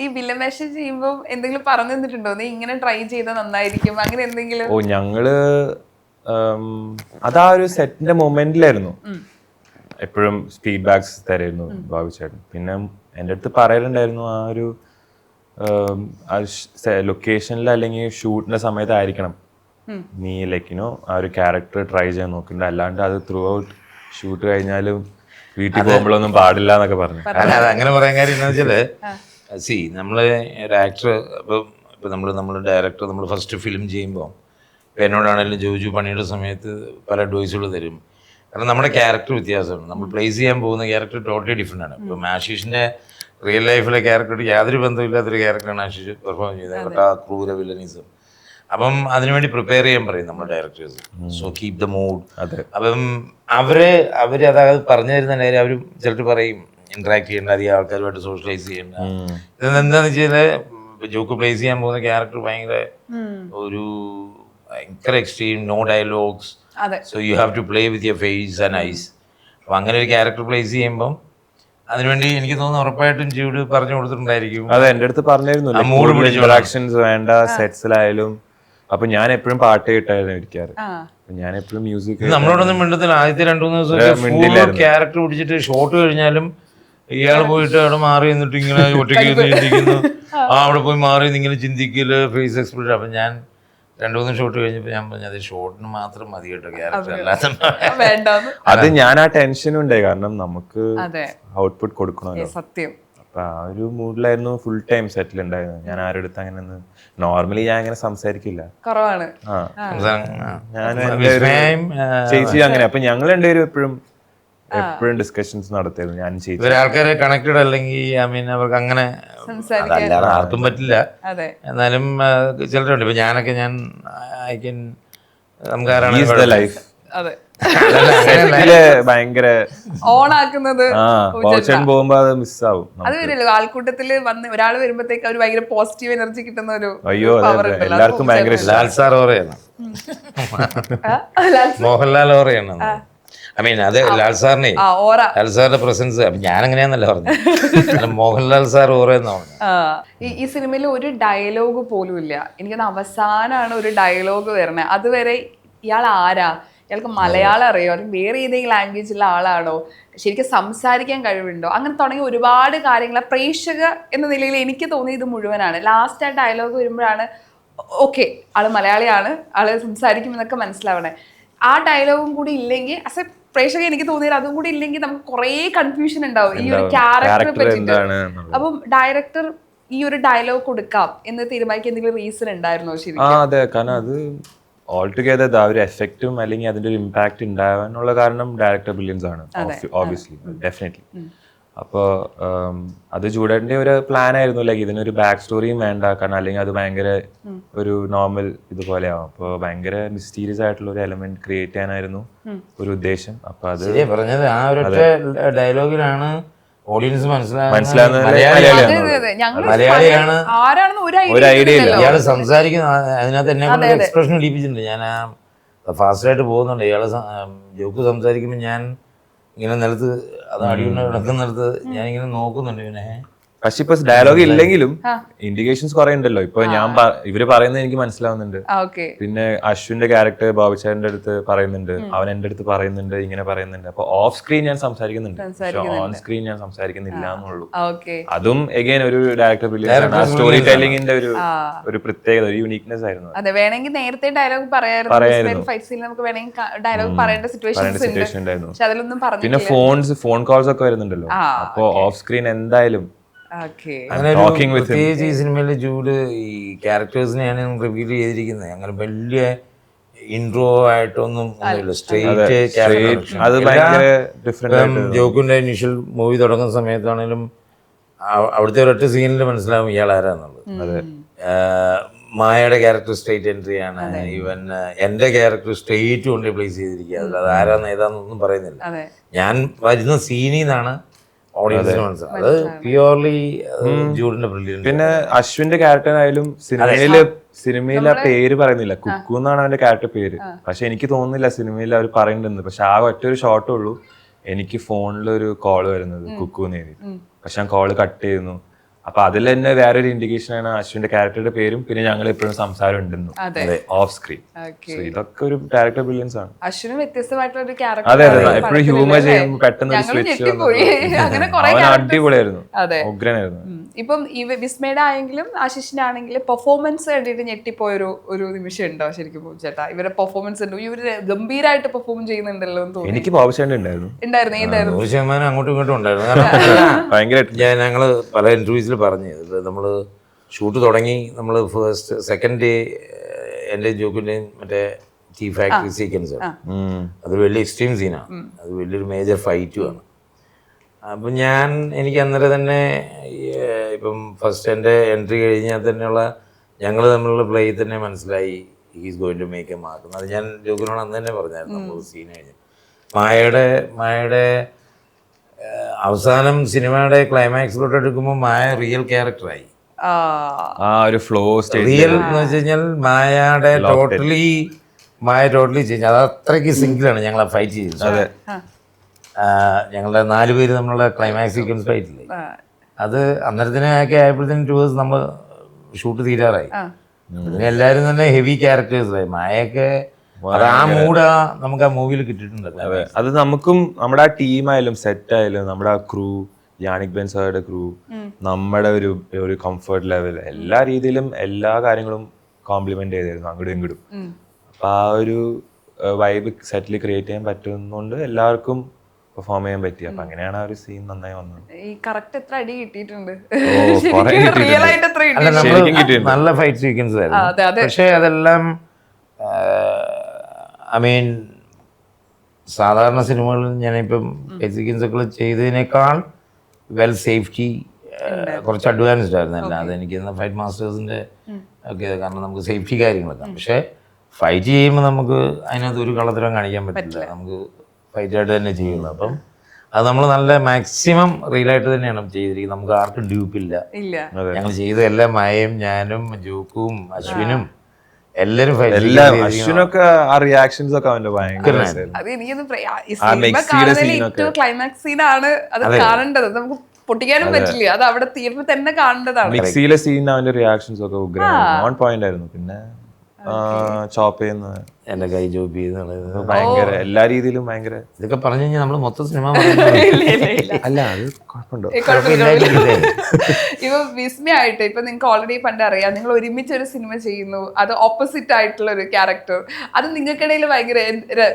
ഈ വില്ലൻ വേഷം ചെയ്യുമ്പോൾ എന്തെങ്കിലും പറഞ്ഞു തന്നിട്ടുണ്ടോ, നീ ഇങ്ങനെ ട്രൈ ചെയ്താൽ നന്നായിരിക്കും അങ്ങനെ എന്തെങ്കിലും? ഓ ഞങ്ങള് അതാ ഒരു സെറ്റിന്റെ മൊമെന്റിലായിരുന്നു. എപ്പോഴും ഫീഡ്ബാക്സ് തരായിരുന്നു ബാബു ചേട്ടൻ. പിന്നെ എൻ്റെ അടുത്ത് പറയലുണ്ടായിരുന്നു ആ ഒരു ലൊക്കേഷനിൽ അല്ലെങ്കിൽ ഷൂട്ടിന്റെ സമയത്തായിരിക്കണം നീ ലൈക്കിനോ ആ ഒരു ക്യാരക്ടർ ട്രൈ ചെയ്യാൻ നോക്കണ്ട, അല്ലാണ്ട് അത് ത്രൂ ഔട്ട് ഷൂട്ട് കഴിഞ്ഞാലും വീട്ടിൽ പോകുമ്പോഴൊന്നും പാടില്ല എന്നൊക്കെ പറഞ്ഞു. അങ്ങനെ പറയാൻ കാര്യം എന്താ വെച്ചാല് നമ്മള് ഒരു ആക്ടർ ഇപ്പൊ നമ്മള് ഡയറക്ടർ നമ്മൾ ഫസ്റ്റ് ഫിലിം ചെയ്യുമ്പോൾ എന്നോടാണെങ്കിലും ജോജു പണിയുടെ സമയത്ത് പല അഡ്വൈസുകൾ തരും. കാരണം നമ്മുടെ ക്യാരക്ടർ വ്യത്യാസമാണ്. നമ്മൾ പ്ലേസ് ചെയ്യാൻ പോകുന്ന ക്യാരക്ടർ ടോട്ടലി ഡിഫറെൻ്റ് ആണ്. ഇപ്പം ആശിഷിൻ്റെ റിയൽ ലൈഫിലെ ക്യാരക്ടർ യാതൊരു ബന്ധമില്ലാത്തൊരു ക്യാരക്ടറാണ് ആശിഷ് പെർഫോം ചെയ്തത്, ആ ക്രൂര വില്ലനിസം. അപ്പം അതിനുവേണ്ടി പ്രിപ്പയർ ചെയ്യാൻ പറയും നമ്മുടെ directors. So keep the mood. അപ്പം അവര് അതായത് പറഞ്ഞു തരുന്ന കാര്യം അവർ ചിലർ പറയും ഇന്ററാക്ട് ചെയ്യേണ്ട, അധികം ആൾക്കാരുമായിട്ട് സോഷ്യലൈസ് ചെയ്യേണ്ട. ഇതെന്താന്ന് വെച്ചാൽ ജോക്ക് പ്ലേസ് ചെയ്യാൻ പോകുന്ന ക്യാരക്ടർ ഭയങ്കര ഒരു ഭയങ്കര extreme, no dialogues, so you have to play with your face and eyes. അപ്പം അങ്ങനെ ഒരു ക്യാരക്ടർ പ്ലേസ് ചെയ്യുമ്പം അതിനുവേണ്ടി എനിക്ക് തോന്നുന്നു ഉറപ്പായിട്ടും ജീവട് പറഞ്ഞു കൊടുത്തിട്ടുണ്ടായിരിക്കും. അതെ, എൻ്റെ അടുത്ത് പറഞ്ഞിരുന്നു ഇന്ററാക്ഷൻസ് വേണ്ട സെറ്റ്സിലായാലും. അപ്പൊ ഞാൻ എപ്പോഴും പാട്ട് കേട്ടായിരുന്നു ഇരിക്കാറ്. ഞാൻ എപ്പോഴും മ്യൂസിക്. നമ്മളോടൊന്നും മിണ്ടത്തില്ല. ആദ്യത്തെ 2-3 ദിവസം ക്യാരക്ടർ പിടിച്ചിട്ട് ഷോട്ട് കഴിഞ്ഞാലും ഇയാൾ പോയിട്ട് അവിടെ മാറി നിന്നിട്ട് ഇങ്ങനെ ഒറ്റയ്ക്ക് ചിന്തിക്കുന്നു. അവിടെ പോയി മാറി ഇങ്ങനെ ചിന്തിക്കല്, ഫേസ് എക്സ്പ്രഷൻ. അപ്പൊ ഞാൻ 2-3 ഷോട്ട് കഴിഞ്ഞപ്പോ ഞാൻ പറഞ്ഞു അത് ഷോട്ടിന് മാത്രം മതി കേട്ടോ, ക്യാരക്ടർ അല്ലാതെ. അത് ഞാൻ ആ ടെൻഷനും ഉണ്ടായി, കാരണം നമുക്ക് ഔട്ട്പുട്ട് കൊടുക്കണമല്ലോ. സത്യം. അപ്പൊ ആ ഒരു മൂഡിലായിരുന്നു ഫുൾ ടൈം സെറ്റിൽ ഉണ്ടായിരുന്നത്. ഞാൻ ആരുടെ അടുത്ത് അങ്ങനെ നോർമലി ഞാൻ അങ്ങനെ സംസാരിക്കില്ല, കുറവാണ്. ചേച്ചി അങ്ങനെ. അപ്പൊ ഞങ്ങൾ രണ്ടുപേരും എപ്പോഴും ഡിസ്കഷൻസ് നടത്തായിരുന്നു. ഞാൻ ചേച്ചി ആൾക്കാരെ കണക്റ്റഡ് അല്ലെങ്കിൽ അവർക്ക് അങ്ങനെ അല്ലാതെ ആർക്കും പറ്റില്ല. എന്നാലും ചിലരുണ്ട്. ഇപ്പൊ ഞാനൊക്കെ നമുക്ക് ഭയങ്കര ഓണാക്കുന്നത് പോകുമ്പോ അത് മിസ്സാവും. അത് വരില്ലോ ആൾക്കൂട്ടത്തില് വന്ന് ഒരാൾ വരുമ്പോഴത്തേക്ക് അവർ ഭയങ്കര പോസിറ്റീവ് എനർജി കിട്ടുന്ന ഒരു. അയ്യോ, എല്ലാവർക്കും ഭയങ്കര. ലാൽ സാർ ഓറയാണ്, മോഹൻലാൽ ഓറയാണ്. അത് ലാൽ സാറിനെ, ലാൽ സാറിന്റെ പ്രസൻസ്. അപ്പൊ ഞാൻ അങ്ങനെയാന്നല്ല പറഞ്ഞു, മോഹൻലാൽ സാർ ഓറയെന്ന് പറഞ്ഞു. ഈ സിനിമയിൽ ഒരു ഡയലോഗ് പോലും ഇല്ല. എനിക്കത് അവസാനമാണ് ഒരു ഡയലോഗ് വരണേ. അതുവരെ ഇയാൾ ആരാ, ഇയാൾക്ക് മലയാളം അറിയോ, അല്ലെങ്കിൽ വേറെ ഏതെങ്കിലും ലാംഗ്വേജുള്ള ആളാണോ, ശരിക്കും സംസാരിക്കാൻ കഴിവുണ്ടോ, അങ്ങനെ തുടങ്ങി ഒരുപാട് കാര്യങ്ങൾ പ്രേക്ഷക എന്ന നിലയിൽ എനിക്ക് തോന്നിയത് മുഴുവനാണ്. ലാസ്റ്റ് ആ ഡയലോഗ് വരുമ്പോഴാണ് ഓക്കെ ആള് മലയാളിയാണ്, ആള് സംസാരിക്കുമെന്നൊക്കെ മനസ്സിലാവണേ. ആ ഡയലോഗും കൂടി ഇല്ലെങ്കിൽ ആസ് എ പ്രേക്ഷക എനിക്ക് തോന്നിയത് അതും കൂടി ഇല്ലെങ്കിൽ നമുക്ക് കുറേ കൺഫ്യൂഷൻ ഉണ്ടാവും ഈ ഒരു ക്യാരക്ടറെ പറ്റിയിട്ട്. അപ്പം ഡയറക്ടർ ഈ ഒരു ഡയലോഗ് കൊടുക്കാം എന്ന് തീരുമാനിക്കാൻ എന്തെങ്കിലും റീസൺ ഉണ്ടായിരുന്നോ? ശരി, അതെ. കാരണം അത് ഓൾ ടുഗെദർ ആ ഒരു എഫക്റ്റും അല്ലെങ്കിൽ അതിന്റെ ഒരു ഇമ്പാക്ട് ഉണ്ടാവാനുള്ള കാരണം ഡയറക്ടർ ബ്രില്യൻസ് ആണ്, ഓബ്വിയസ്ലി, ഡെഫിനറ്റ്ലി. അപ്പോൾ അത് ജൂഡന്റെ ഒരു പ്ലാൻ ആയിരുന്നു, ലൈക്ക് ഇതിനൊരു ബാക്ക് സ്റ്റോറിയും വേണ്ട, കാരണം അല്ലെങ്കിൽ അത് ഭയങ്കര ഒരു നോർമൽ ഇതുപോലെ ആവും. അപ്പോൾ ഭയങ്കര മിസ്റ്റീരിയസ് ആയിട്ടുള്ള ഒരു എലമെന്റ് ക്രിയേറ്റ് ചെയ്യാനായിരുന്നു ഒരു ഉദ്ദേശം. അപ്പൊ അത് ശരിയാ പറഞ്ഞത്. ആ ഒരൊറ്റ ഡയലോഗിലാണ് ഓഡിയൻസ് മനസ്സിലാവുന്നത്. മലയാളിയാണ്. ആരാണെന്ന് ഒരു ഐഡിയ ഇല്ല. ഇയാള് സംസാരിക്കുന്ന അതിനകത്ത് എന്നെ കൊണ്ട് എക്സ്പ്രഷൻ ഇടിപ്പിച്ചിട്ടുണ്ട്. ഞാൻ ഫാസ്റ്റായിട്ട് പോകുന്നുണ്ട്. ഇയാള് ജോക്ക് സംസാരിക്കുമ്പോൾ ഞാൻ ഇങ്ങനെ നിലത്ത് അത് അടിയുണ്ട് കിടക്കുന്നിടത്ത് ഞാൻ ഇങ്ങനെ നോക്കുന്നുണ്ട് ഇവനെ. പക്ഷെ ഇപ്പൊ ഡയലോഗ് ഇല്ലെങ്കിലും ഇൻഡിക്കേഷൻസ് കുറെ ഉണ്ടല്ലോ. ഇപ്പൊ ഇവര് പറയുന്നത് എനിക്ക് മനസ്സിലാവുന്നുണ്ട്. പിന്നെ അശ്വിന്റെ ക്യാരക്ടർ ബോബിച്ചാറിന്റെ അടുത്ത് പറയുന്നുണ്ട്, അവൻ എന്റെ അടുത്ത് പറയുന്നുണ്ട്, ഇങ്ങനെ പറയുന്നുണ്ട്. അപ്പൊ ഓഫ് സ്ക്രീൻ ഞാൻ സംസാരിക്കുന്നുണ്ട്, പക്ഷെ ഓൺ സ്ക്രീൻ ഞാൻ സംസാരിക്കുന്നില്ല എന്നുള്ളൂ. അതും എഗെയിൻ ഒരു ഡയറക്ടർ സ്റ്റോറി ടെല്ലിങ്ങിന്റെ ഒരു പ്രത്യേകത, ഒരു യൂണിക്നെസ് ആയിരുന്നു. അതെ, വേണമെങ്കിൽ നേരത്തെ ഡയലോഗ് പറയായിരുന്നു. ഫൈറ്റ് സീനിൽ നമുക്ക് വേണമെങ്കിൽ ഡയലോഗ് പറയേണ്ട സിറ്റുവേഷൻ ഉണ്ടായിരുന്നു, പക്ഷെ അതിലൊന്നും പറഞ്ഞു. പിന്നെ ഫോൺ കോൾസ് ഒക്കെ വരുന്നുണ്ടല്ലോ. അപ്പൊ ഓഫ് സ്ക്രീൻ എന്തായാലും അങ്ങനെ പ്രത്യേകിച്ച് ഈ സിനിമയിലെ ജൂഡ് ഈ ക്യാരക്ടേഴ്സിനെയാണ് റിവീൽ ചെയ്തിരിക്കുന്നത്. അങ്ങനെ വലിയ ഇൻട്രോ ആയിട്ടൊന്നും സ്ട്രേറ്റ് ജോക്കിന്റെ ഇനിഷ്യൽ മൂവി തുടങ്ങുന്ന സമയത്താണെങ്കിലും അവിടുത്തെ ഒരൊറ്റ സീനിൽ മനസ്സിലാവും ഇയാൾ ആരാന്നുള്ളത്. മായയുടെ ക്യാരക്ടർ സ്ട്രേറ്റ് എൻട്രി ആണ്. ഈവൻ എന്റെ ക്യാരക്ടർ സ്ട്രേറ്റ് കൊണ്ട് പ്ലേസ് ചെയ്തിരിക്കുക. അത് ആരാന്ന് ഏതാന്നൊന്നും പറയുന്നില്ല. ഞാൻ വരുന്ന സീനിൽ നിന്നാണ് ഓഡിയൻസിന് മനസ്സിലാവും. അത് പ്യുവർലി ജൂഡിന്റെ ബ്രില്യൻസ്. പിന്നെ അശ്വിന്റെ ക്യാരക്ടറായാലും സിനിമയിൽ ആ പേര് പറയുന്നില്ല, കുക്കു എന്നാണ് അവന്റെ ക്യാരക്ടർ പേര്. പക്ഷെ എനിക്ക് തോന്നുന്നില്ല സിനിമയിൽ അവർ പറയുന്നുണ്ട്. പക്ഷെ ആ ഒറ്റൊരു ഷോട്ടേ ഉള്ളൂ എനിക്ക് ഫോണിൽ ഒരു കോള് വരുന്നത്, കുക്കു എന്ന് എഴുതി. പക്ഷെ ഞാൻ കോള് കട്ട് ചെയ്യുന്നു. അപ്പൊ അതിൽ തന്നെ വേറൊരു ഇൻഡിക്കേഷൻ ആണ് അശ്വിന്റെ ക്യാരക്ടറുടെ പേരും പിന്നെ ഞങ്ങൾ എപ്പോഴും സംസാരം ഉണ്ടെന്നു ഓഫ് സ്ക്രീൻ. ഇതൊക്കെ ഒരു ക്യാരക്ടർ ബ്രില്യൻസ് ആണ്. അശ്വിന് വ്യത്യസ്തമായിട്ടുള്ള ഒരു അതെ അതെ, എപ്പോഴും ഹ്യൂമർ ചെയ്യുമ്പോൾ പെട്ടെന്ന് അവൻ അടിപൊളിയായിരുന്നു, ഉഗ്രനായിരുന്നു. ഇപ്പം ഈ വിസ്മയുടെ ആയെങ്കിലും ആശിഷിനാണെങ്കിലും പെർഫോമൻസ് കണ്ടിട്ട് ഞെട്ടിപ്പോയൊരു നിമിഷം ഉണ്ടോ ശരിക്കും ചേട്ടാ? ഇവരുടെ പെർഫോമൻസ് ഉണ്ട്, ഇവര് ഗംഭീരമായിട്ട് പെർഫോം ചെയ്യുന്നുണ്ടല്ലോ എന്ന് തോന്നി. എനിക്ക് ബാബുശാന്റെ ഉണ്ടായിരുന്നു. ഏതായിരുന്നു 100% അങ്ങോട്ടും ഇങ്ങോട്ടും ഉണ്ടായിരുന്നു. ഭയങ്കരമായിട്ട് ഞങ്ങള് പല ഇന്റർവ്യൂസിൽ പറഞ്ഞു, നമ്മള് ഷൂട്ട് തുടങ്ങി, നമ്മള് സെക്കൻഡ് ഡേ എൻ്റെ ജോക്കിൻ്റെയും മറ്റേ ടീ ഫാക്ടറി സീക്വൻസ് ആണ്. അത് വലിയ എക്സ്ട്രീം സീനാണ്, അത് വലിയൊരു മേജർ ഫൈറ്റുമാണ്. അപ്പം എനിക്ക് അന്നേരം തന്നെ ഇപ്പം ഫസ്റ്റ് എൻ്റെ എൻട്രി കഴിഞ്ഞാൽ തന്നെയുള്ള ഞങ്ങൾ തമ്മിലുള്ള പ്ലേ തന്നെ മനസ്സിലായി he's going to make a mark. അത് ഞാൻ ജോക്കിനോട് അന്ന് തന്നെ പറഞ്ഞായിരുന്നു. നമ്മൾ സീൻ കഴിഞ്ഞ് മായയുടെ അവസാനം സിനിമയുടെ ക്ലൈമാക്സിലോട്ട് എടുക്കുമ്പോൾ മായ റിയൽ ക്യാരക്ടറായി. റിയൽ എന്ന് വെച്ച് കഴിഞ്ഞാൽ മായ ടോട്ടലി ചേഞ്ച്. അത് അത്രയ്ക്ക് സിംഗിളാണ് ഞങ്ങൾ ആ ഫൈറ്റ് ചെയ്തത്. ഞങ്ങളുടെ 4 പേര് നമ്മളുടെ ക്ലൈമാക്സ് സീക്വൻസ് ഫൈറ്റില്ലേ, അത് അന്നേരത്തിനൊക്കെ ആയപ്പോഴത്തേനും 2 hours നമ്മൾ ഷൂട്ട് തീരാറായി. പിന്നെ എല്ലാവരും തന്നെ ഹെവി ക്യാരക്ടേഴ്സായി. മായൊക്കെ അത് ആ മൂഡ് നമുക്ക് ആ മൂവിയിൽ കിട്ടിയിട്ടുണ്ട്. അത് നമുക്കും നമ്മുടെ ആ ടീമായാലും സെറ്റ് ആയാലും നമ്മുടെ ആ ക്രൂ, യാനിക് ബെൻ സാറുടെ ക്രൂ, നമ്മുടെ ഒരു കംഫർട്ട് ലെവൽ, എല്ലാ രീതിയിലും എല്ലാ കാര്യങ്ങളും കോംപ്ലിമെന്റ് ചെയ്തായിരുന്നു അങ്ങോട്ടും ഇങ്ങോട്ടും. അപ്പൊ ആ ഒരു വൈബ് സെറ്റിൽ ക്രിയേറ്റ് ചെയ്യാൻ പറ്റുന്നതുകൊണ്ട് എല്ലാവർക്കും പെർഫോം ചെയ്യാൻ പറ്റി. അപ്പൊ അങ്ങനെയാണ് ആ ഒരു സീൻ നന്നായി വന്നത്. എത്ര അടി കിട്ടിയിട്ടുണ്ട്, നല്ല ഫൈറ്റ് സീക്വൻസ് ആയിരുന്നു. പക്ഷെ അതെല്ലാം സാധാരണ സിനിമകളിൽ ഞാനിപ്പം ഫൈറ്റ് സീക്വൻസ് ഒക്കെ ചെയ്തതിനേക്കാൾ വെൽ സേഫ്റ്റി കുറച്ച് അഡ്വാൻസ്ഡ് ആയിരുന്നു. അല്ലാതെ എനിക്ക് ഫൈറ്റ് മാസ്റ്റേഴ്സിന്റെ ഒക്കെ, കാരണം നമുക്ക് സേഫ്റ്റി കാര്യങ്ങളൊക്കെ. പക്ഷെ ഫൈറ്റ് ചെയ്യുമ്പോൾ നമുക്ക് അതിനകത്ത് ഒരു കള്ളത്തരം കാണിക്കാൻ പറ്റില്ല, നമുക്ക് ഫൈറ്റായിട്ട് തന്നെ ചെയ്യുള്ളൂ. അപ്പം അത് നമ്മൾ നല്ല മാക്സിമം റിയലായിട്ട് തന്നെയാണ് ചെയ്തിരിക്കുന്നത്. നമുക്ക് ആർക്കും ഡ്യൂപ്പില്ല. ഞങ്ങൾ ചെയ്ത എല്ലാ മായയും ഞാനും ജോക്കും അശ്വിനും എല്ലാരും അശ്വിനൊക്കെ ആ റിയാക്ഷൻസ് ഒക്കെ അവന്റെ ഭയങ്കര ക്ലൈമാക്സ് സീനാണ് അത് കാണേണ്ടത്. നമുക്ക് പൊട്ടിക്കാനും പറ്റില്ല, അത് അവിടെ തീർന്ന് തന്നെ കാണേണ്ടതാണ്. മിക്സിയിലെ സീൻ അവന്റെ റിയാക്ഷൻസ് ഒക്കെ ഉഗ്രനായിരുന്നു, ഓൺ പോയിന്റ് ആയിരുന്നു. പിന്നെ ചോപ്പ് ചെയ്യുന്ന എന്റെ കൈ ചോപ്പ് ചെയ്യുന്നത് ഭയങ്കര എല്ലാ രീതിയിലും ഭയങ്കര. ഇതൊക്കെ പറഞ്ഞു കഴിഞ്ഞാൽ നമ്മള് മൊത്തം സിനിമ അല്ല, അത് കുഴപ്പമുണ്ടോ? ഇപ്പൊ വിസ്മയായിട്ട് ഇപ്പൊ നിങ്ങൾക്ക് ഓൾറെഡി പണ്ട് അറിയാം, നിങ്ങൾ ഒരുമിച്ച് ഒരു സിനിമ ചെയ്യുന്നു, അത് ഓപ്പോസിറ്റ് ആയിട്ടുള്ള ഒരു ക്യാരക്ടർ, അത് നിങ്ങൾക്കിടയിൽ ഭയങ്കര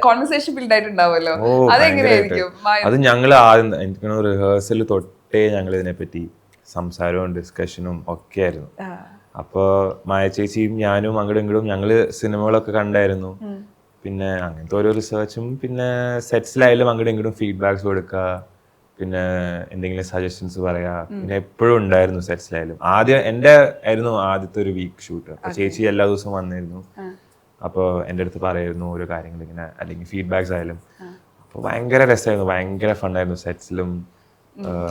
കോൺവെർസേഷൻ ബിൽഡ് ആയിട്ടുണ്ടാവുമല്ലോ, അതെങ്ങനെയായിരിക്കും? അത് ഞങ്ങൾ ആദ്യം എനിക്ക് റിഹേഴ്സൽ തൊട്ടേ ഞങ്ങൾ ഇതിനെപ്പറ്റി സംസാരവും ഡിസ്കഷനും ഒക്കെ ആയിരുന്നു. അപ്പോൾ മായ ചേച്ചിയും ഞാനും അങ്ങോട്ടും ഇങ്ങോട്ടും ഞങ്ങള് സിനിമകളൊക്കെ കണ്ടായിരുന്നു. പിന്നെ അങ്ങനത്തെ ഓരോ റിസർച്ചും പിന്നെ സെറ്റ്സിലായാലും അങ്ങോട്ടും ഇങ്ങോട്ടും ഫീഡ്ബാക്സ് കൊടുക്കുക, പിന്നെ എന്തെങ്കിലും സജഷൻസ് പറയാ. പിന്നെ എപ്പോഴും ഉണ്ടായിരുന്നു സെറ്റ്സിലായാലും. ആദ്യം എൻ്റെ ആയിരുന്നു ആദ്യത്തെ ഒരു വീക്ക് ഷൂട്ട്. അപ്പൊ ചേച്ചി എല്ലാ ദിവസവും വന്നിരുന്നു. അപ്പോൾ എൻ്റെ അടുത്ത് പറയായിരുന്നു ഓരോ കാര്യങ്ങൾ ഇങ്ങനെ, അല്ലെങ്കിൽ ഫീഡ്ബാക്സ് ആയാലും. അപ്പോൾ ഭയങ്കര രസമായിരുന്നു, ഭയങ്കര ഫണ്ടായിരുന്നു സെറ്റ്സിലും.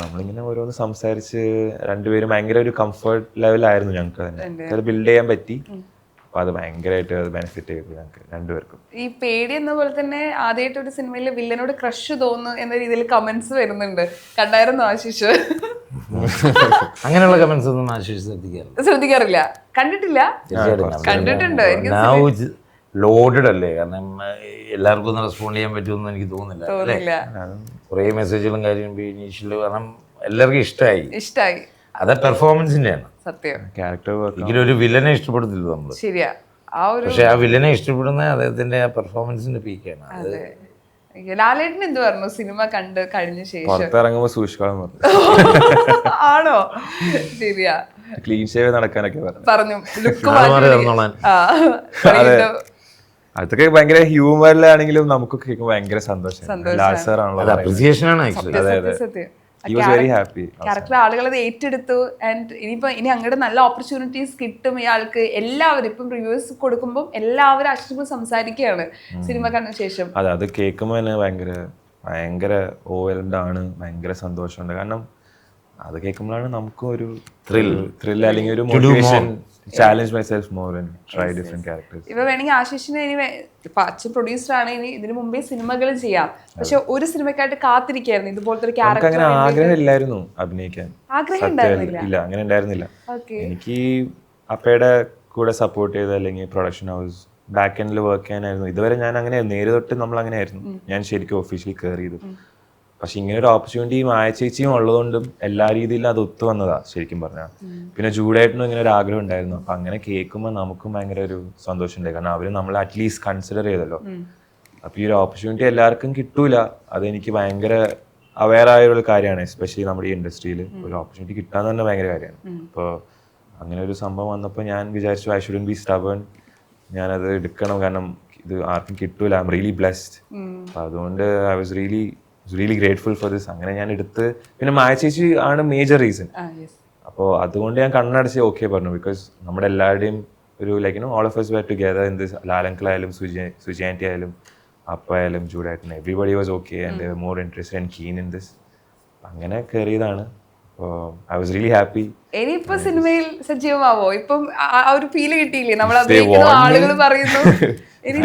നമ്മളിങ്ങനെ ഓരോന്ന് സംസാരിച്ച് രണ്ടുപേരും ഭയങ്കര ഒരു കംഫർട്ട് ലെവലായിരുന്നു ഞങ്ങൾക്ക് തന്നെ. അത് ബിൽഡ് ചെയ്യാൻ പറ്റി. അപ്പൊ അത് ഭയങ്കരമായിട്ട് അത് ബെനിഫിറ്റ് ചെയ്തു ഞങ്ങൾക്ക് രണ്ടുപേർക്കും. ഈ പേടി എന്ന പോലെ തന്നെ ആദ്യമായിട്ട് ഒരു സിനിമയിൽ വില്ലനോട് ക്രഷ് തോന്നുന്നു എന്ന രീതിയിൽ കമന്റ്സ് വരുന്നുണ്ട്. കണ്ടായിരുന്നു ആശിഷ്? അങ്ങനെയുള്ള കമന്റ്സ് ഒന്നും ആശിഷ് ശ്രദ്ധിക്കാറില്ല. കണ്ടിട്ടില്ല? കണ്ടിട്ടുണ്ട്. ലോഡഡ് അല്ലേ, കാരണം എല്ലാവർക്കും ഒന്നും റെസ്പോണ്ട് ചെയ്യാൻ പറ്റുമെന്ന് എനിക്ക് തോന്നുന്നില്ല. കുറേ മെസ്സേജുകളും കാര്യം ഇനീഷ്യൽ, കാരണം എല്ലാവർക്കും ഇഷ്ടമായി. അത് പെർഫോമൻസിന്റെയാണ്. സത്യം. ക്യാരക്ടർ ഒരിക്കലും ഒരു വില്ലനെ ഇഷ്ടപ്പെടുത്തില്ല നമ്മള്. ശരിയാ. പക്ഷെ ആ വില്ലനെ ഇഷ്ടപ്പെടുന്ന അദ്ദേഹത്തിന്റെ ആ പെർഫോമൻസിന്റെ പീക്കാണ്. അത് ലാലേട്ടൻ എന്ത് പറഞ്ഞു സിനിമ കണ്ട് കഴിഞ്ഞ ശേഷം? പുറത്തിറങ്ങുമ്പോ സൂക്ഷിക്കണം പറഞ്ഞു. ആണോ? ശരിയാ. ക്ലീൻ ഷേവ് നടക്കാനൊക്കെ പറഞ്ഞു. അതൊക്കെ ഭയങ്കര ഹ്യൂമറിലാണെങ്കിലും നമുക്കൊക്കെ കേൾക്കുമ്പോൾ ഭയങ്കര സന്തോഷം. ലാൽ സാർ ആണല്ലോ, അപ്രിസിയേഷനാണ്. ക്യാരക്ടർ ആളുകൾ അത് ഏറ്റെടുത്തു. ആൻഡ് ഇനി അങ്ങോട്ട് നല്ല ഓപ്പർച്യൂണിറ്റീസ് കിട്ടും ഇയാൾക്ക്. എല്ലാവരും ഇപ്പം റിവ്യൂസ് കൊടുക്കുമ്പോൾ എല്ലാവരും അശ്വതി സംസാരിക്കുകയാണ് സിനിമ കണ്ട ശേഷം. അത് കേൾക്കുമ്പോൾ തന്നെ ഭയങ്കര ഓവൽഡാണ്, ഭയങ്കര സന്തോഷമുണ്ട്. കാരണം അത് കേൾക്കുമ്പോഴാണ് നമുക്കും ഒരു ത്രിൽ അല്ലെങ്കിൽ ഒരു motivation, challenge my self more and try different characters. ഇപ്പൊ വേണമെങ്കിൽ ആശിഷിന് ഇപ്പൊ അച്ഛൻ പ്രൊഡ്യൂസർ ആണ്, ഇനി ഇതിനു മുമ്പേ സിനിമകൾ ചെയ്യാം. പക്ഷെ ഒരു സിനിമക്കായിട്ട് കാത്തിരിക്കായിരുന്നു ഇതുപോലത്തെ ഒരു ക്യാരക്ടർ. അങ്ങനെ ആഗ്രഹം ഇല്ലായിരുന്നു അഭിനയിക്കാൻ. ഇല്ല, അങ്ങനെ ഉണ്ടായിരുന്നില്ല. എനിക്ക് അപ്പയുടെ കൂടെ സപ്പോർട്ട് ചെയ്ത് അല്ലെങ്കിൽ പ്രൊഡക്ഷൻ ഹൗസ് ബാക്ക് എൻഡിൽ വർക്ക് ചെയ്യാനായിരുന്നു ഇതുവരെ. ഞാൻ അങ്ങനെ നേരെ തൊട്ട് നമ്മൾ അങ്ങനെ ആയിരുന്നു. ഞാൻ ശരിക്കും ഒഫീഷ്യലി കയറി ചെയ്തു. പക്ഷെ ഇങ്ങനെ ഒരു ഓപ്പർച്യൂണിറ്റിയും ചേച്ചിയും ഉള്ളതുകൊണ്ടും എല്ലാ രീതിയിലും അത് ഒത്തു വന്നതാ ശരിക്കും പറഞ്ഞാൽ. പിന്നെ ജൂഡായിട്ടും ഇങ്ങനെ ഒരു ആഗ്രഹം ഉണ്ടായിരുന്നു. അപ്പൊ അങ്ങനെ കേൾക്കുമ്പോൾ നമുക്കും ഭയങ്കര ഒരു സന്തോഷം ഉണ്ടായി. കാരണം അവര് നമ്മളെ അറ്റ്ലീസ്റ്റ് കൺസിഡർ ചെയ്തല്ലോ. അപ്പൊ ഈ ഒരു ഓപ്പർച്യൂണിറ്റി എല്ലാവർക്കും കിട്ടൂല. അതെനിക്ക് ഭയങ്കര അവെയർ ആയ ഒരു കാര്യമാണ്. എസ്പെഷ്യലി നമ്മുടെ ഈ ഇൻഡസ്ട്രിയിൽ ഒരു ഓപ്പർച്യൂണിറ്റി കിട്ടാൻ തന്നെ ഭയങ്കര കാര്യമാണ്. അപ്പോൾ അങ്ങനെ ഒരു സംഭവം വന്നപ്പോൾ ഞാൻ വിചാരിച്ചു ഐ ഷുഡന്റ് ബി സ്റ്റബേൺ. ഞാനത് എടുക്കണം, കാരണം ഇത് ആർക്കും കിട്ടൂല. I am really blessed. അപ്പൊ അതുകൊണ്ട് I was really grateful for this. അങ്ങനെ ഞാൻ എടുത്ത്, പിന്നെ മായ ചേച്ചി ആണ് മേജർ റീസൺ. അപ്പോൾ അതുകൊണ്ട് ഞാൻ കണ്ണടച്ച് ഓക്കെ പറഞ്ഞു. ബിക്കോസ് നമ്മുടെ എല്ലാവരുടെയും ഒരു all of us were together in this. ലാലങ്കളായാലും സുജാൻറ്റി ആയാലും അപ്പായാലും ജൂഡായിട്ടും everybody was okay and they were more interested and keen in this. അങ്ങനെ കയറിയതാണ്. അപ്പോൾ ഐ വാസ് റിയലി ഹാപ്പി. ഇനിയിപ്പോ സിനിമയിൽ സജീവമാവോ? ഇപ്പം ആ ഒരു ഫീല് കിട്ടിയില്ലേ? നമ്മൾ ആളുകൾ പറയുന്നു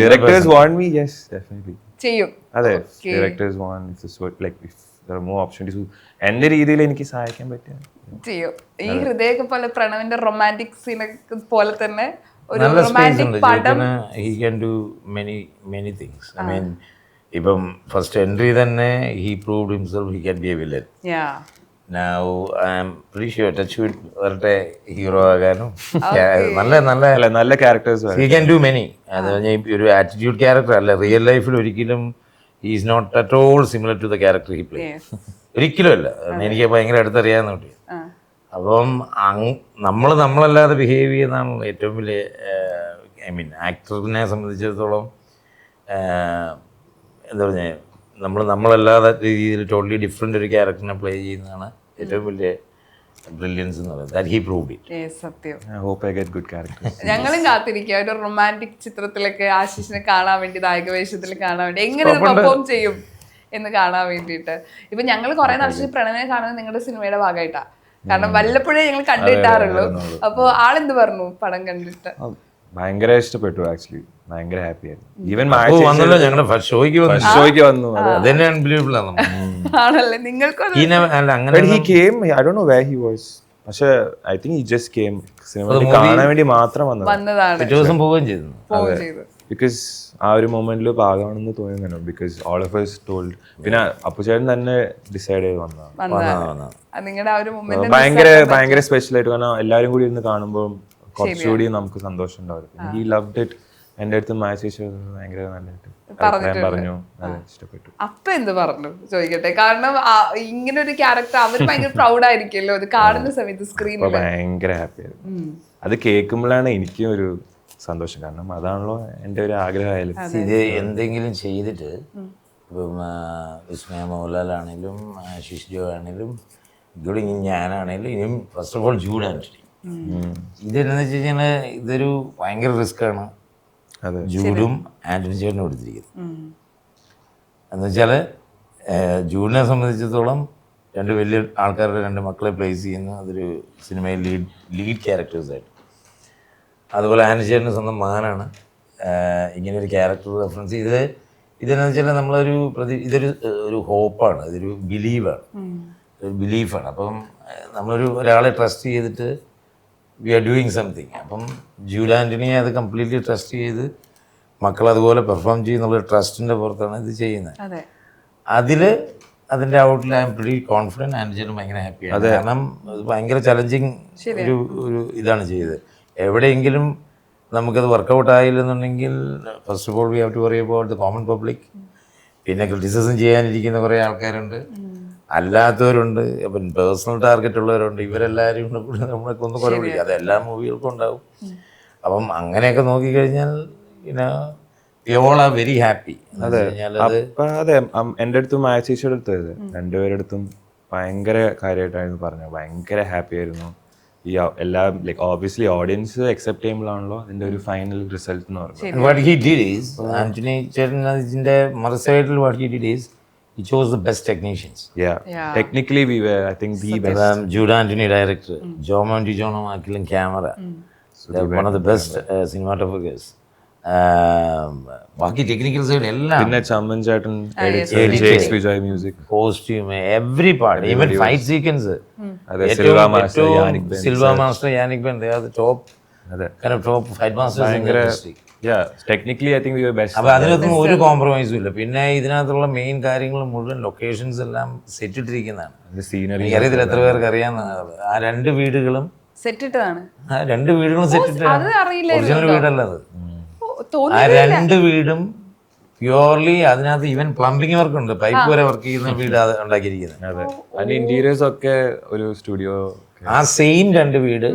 directors want me, yes, definitely ചെയ്യും. അതെ, directors want like if there are more opportunities. എന്റെ രീതിയിൽ എനിക്ക് സഹായിക്കാൻ പറ്റിയ ചെയ്യും. ഈ ഹൃദയൊക്കെ പോലെ പ്രണവിന്റെ റൊമാൻറ്റിക് സീനൊക്കെ പോലെ തന്നെ ഒരു റൊമാൻറ്റിക് പടം. he can do many things. I mean, ഇപ്പം ഫസ്റ്റ് എൻട്രി തന്നെ he proved himself he can be a villain. Now I am pretty sure touchwood വരട്ടെ ഹീറോ ആകാനും നല്ല characters he can do many. അത് പറഞ്ഞാൽ ഒരു ആറ്റിറ്റ്യൂഡ് ക്യാരക്ടർ അല്ല. Real ലൈഫിൽ ഒരിക്കലും he is not at all similar to the character he plays. ഒരിക്കലും അല്ല. എനിക്ക് ഭയങ്കര അടുത്തറിയാവുന്ന കുട്ടി. അപ്പം നമ്മളല്ലാതെ ബിഹേവ് ചെയ്യുന്നതാണ് ഏറ്റവും വലിയ, ഐ മീൻ ആക്ടറിനെ സംബന്ധിച്ചിടത്തോളം എന്താ പറഞ്ഞാൽ നമ്മളല്ലാതെ രീതിയിൽ ടോട്ടലി ഡിഫറെൻ്റ് ഒരു ക്യാരക്ടറിനെ പ്ലേ ചെയ്യുന്നതാണ് ഏറ്റവും വലിയ ബ്രില്യൻസ് എന്ന് പറയുന്നത്. That he proved it. സത്യം. I hope I get good characters. ഞങ്ങളും കാത്തിരിക്കുക ഒരു റൊമാൻറ്റിക് ചിത്രത്തിലൊക്കെ ആശിഷിനെ കാണാൻ വേണ്ടി, നായക വേഷത്തിൽ കാണാൻ വേണ്ടി, എങ്ങനെ പെർഫോം ചെയ്യും എന്ന് കാണാൻ വേണ്ടിയിട്ട്. ഇപ്പൊ ഞങ്ങൾ കുറെ നാളെ പ്രണവിനെ കാണുന്നത് നിങ്ങളുടെ സിനിമയുടെ ഭാഗമായിട്ടാ. കാരണം വല്ലപ്പോഴേ ഞങ്ങൾ കണ്ടിട്ടാറുള്ളൂ. അപ്പൊ ആളെന്ത് പറഞ്ഞു പടം കണ്ടിട്ട്? ഭയങ്കര ഇഷ്ടപ്പെട്ടു. ആക്ച്വലി ഭയങ്കര ഹാപ്പി ആയിരുന്നു. ഈവൻ വന്നല്ലോ ഞങ്ങളുടെ ഷോയ്ക്ക് വന്നു. അതന്നെ അൺബിലീവബിൾ ആണ്. ആണല്ലേ? നിങ്ങൾക്ക് he came, I don't know where he was. പക്ഷെ I think he just came cinema കാണാൻ വേണ്ടി മാത്രം വന്നതാണ്. ദിവസം പോവുകയും ചെയ്തു. ബിക്കോസ് ആ ഒരു മൊമെന്റിൽ പാകമാണെന്ന് തോന്നുന്നു. Because all of us told. പിന്നെ അപ്പുചേട്ടൻ തന്നെ ഡിസൈഡ് ചെയ്ത് വന്നതാണ്. നിങ്ങളുടെ ആ ഒരു മൊമെന്റ് ഭയങ്കര സ്പെഷ്യൽ ആയിട്ട്. കാരണം എല്ലാവരും കൂടി ഇരുന്ന് കാണുമ്പോൾ കുറച്ചുകൂടി നമുക്ക് സന്തോഷം ഉണ്ടാവും. he loved it. എന്റെ അടുത്ത് മാച്ച് ഭയങ്കര നല്ലതായിട്ട് പറഞ്ഞു. ഇഷ്ടപ്പെട്ടു. അപ്പൊ എന്ത് പറഞ്ഞു ചോദിക്കട്ടെ? കാരണം ഇങ്ങനെ ഒരു ക്യാരക്ടർ അവർ ഭയങ്കര പ്രൗഡ് ആയിരിക്കുമല്ലോ അത് കാണുന്ന സമയത്ത് സ്ക്രീനിൽ. ഭയങ്കര ഹാപ്പി ആയിരുന്നു. അത് കേൾക്കുമ്പോഴാണ് എനിക്കും ഒരു സന്തോഷം. കാരണം അതാണല്ലോ എൻ്റെ ഒരു ആഗ്രഹമായാലും. ഇത് എന്തെങ്കിലും ചെയ്തിട്ട് ഇപ്പം വിസ്മയ മോഹൻലാലാണേലും ആശിഷ് ജോ ആണേലും ഇൻക്ലൂഡിങ് ഞാനാണേലും ഇനിയും first of all Jude Antony. ഇതെന്നു വെച്ച് കഴിഞ്ഞാൽ ഇതൊരു ഭയങ്കര റിസ്ക്കാണ് അതെ ജൂഡും ആൻ്റണി ചേട്ടനും എടുത്തിരിക്കുന്നത്. എന്ന് വെച്ചാൽ ജൂഡിനെ സംബന്ധിച്ചിടത്തോളം രണ്ട് വലിയ ആൾക്കാരുടെ രണ്ട് മക്കളെ പ്ലേസ് ചെയ്യുന്ന അതൊരു സിനിമയിൽ ലീഡ് ക്യാരക്ടേഴ്സായിട്ട്. അതുപോലെ ആൻ്റണി ചേട്ടൻ്റെ സ്വന്തം മകനാണ് ഇങ്ങനൊരു ക്യാരക്ടർ റെഫറൻസ്. ഇതെന്നു വെച്ചാൽ നമ്മളൊരു ഇതൊരു ഹോപ്പാണ്, ഇതൊരു ബിലീവാണ്, ഒരു ബിലീഫാണ്. അപ്പം ഒരാളെ ട്രസ്റ്റ് ചെയ്തിട്ട് വി ആർ ഡൂയിങ് സംതിങ്. അപ്പം ജൂഡ് ആൻ്റണിയെ അത് കംപ്ലീറ്റ്ലി ട്രസ്റ്റ് ചെയ്ത് മക്കൾ അതുപോലെ പെർഫോം ചെയ്യുന്നുള്ള ട്രസ്റ്റിൻ്റെ പുറത്താണ് ഇത് ചെയ്യുന്നത്. അതിൻ്റെ ഔട്ടിൽ I M pretty confident. And ഭയങ്കര ഹാപ്പിയാണ്. കാരണം ഇത് ഭയങ്കര ചലഞ്ചിങ് ഒരു ഇതാണ് ചെയ്തത്. എവിടെയെങ്കിലും നമുക്കത് വർക്കൗട്ട് ആയില്ലെന്നുണ്ടെങ്കിൽ first of all we have to worry about the common public. പിന്നെ ക്രിറ്റിസിസം ചെയ്യാനിരിക്കുന്ന കുറേ ആൾക്കാരുണ്ട്, അല്ലാത്തവരുണ്ട്, അപ്പം പേഴ്സണൽ ടാർഗറ്റ് ഉള്ളവരുണ്ട്. ഇവരെല്ലാവരും കൂടെ നമ്മളൊക്കെ ഒന്ന് കുറേ വിളിക്കും. അത് എല്ലാ മൂവികൾക്കും ഉണ്ടാവും. അപ്പം അങ്ങനെയൊക്കെ നോക്കിക്കഴിഞ്ഞാൽ പിന്നെ we all are very happy. അതെ എൻ്റെ അടുത്തും മാച്ചീഷയുടെ അടുത്ത് രണ്ടുപേരുടെ അടുത്തും ഭയങ്കര കാര്യമായിട്ടായിരുന്നു പറഞ്ഞത്. ഭയങ്കര ഹാപ്പി ആയിരുന്നു. ഈ എല്ലാം ലൈക്ക് ഓബിയസ്ലി ഓഡിയൻസ് അക്സെപ്റ്റ് ചെയ്യുമ്പോഴാണല്ലോ അതിന്റെ ഒരു ഫൈനൽ റിസൾട്ട് എന്ന് പറയുന്നത്. What he did is, Antony ചേട്ടൻ്റെ മറുസൈഡിൽ what he did is he chose the best technicians. Technically we were I think the best. Jude Anthony director, Jomo Dijono Akilin camera. They're one of the best cinematographers. ബാക്കി technical side എല്ലാം പിന്നെ ചമ്മൻ ചേട്ടൻ Vijay music, costume, every part, even fight sequence. Silva master, Yannick Ben, they are the top kind of top fight masters in the industry. Technically I think we were best. അപ്പൊ അതിനകത്തൊന്നും ഒരു കോംപ്രമൈസും ഇല്ല. പിന്നെ ഇതിനകത്തുള്ള മെയിൻ കാര്യങ്ങൾ മുഴുവൻ ലൊക്കേഷൻസ് എല്ലാം സെറ്റ് ഇട്ടിരിക്കുന്നതാണ്. സീനറി അറിയത്തില്ല എത്ര പേർക്ക് അറിയാവുന്നതാണ്. ആ രണ്ട് വീടുകളും സെറ്റ് ഇട്ടതാണ്. ഒറിജിനൽ വീടല്ല അത്. ആ രണ്ട് വീടും പ്യൂർലി അതിനകത്ത് ഈവൻ പ്ലംബിംഗ് വർക്ക് ഉണ്ട്, പൈപ്പ് വരെ വർക്ക് ചെയ്യുന്ന വീട് ഉണ്ടാക്കിയിരിക്കുന്നത്. ഇന്റീരിയേഴ്സ് ഒക്കെ ഒരു സ്റ്റുഡിയോ. ആ സെയിം രണ്ട് വീട്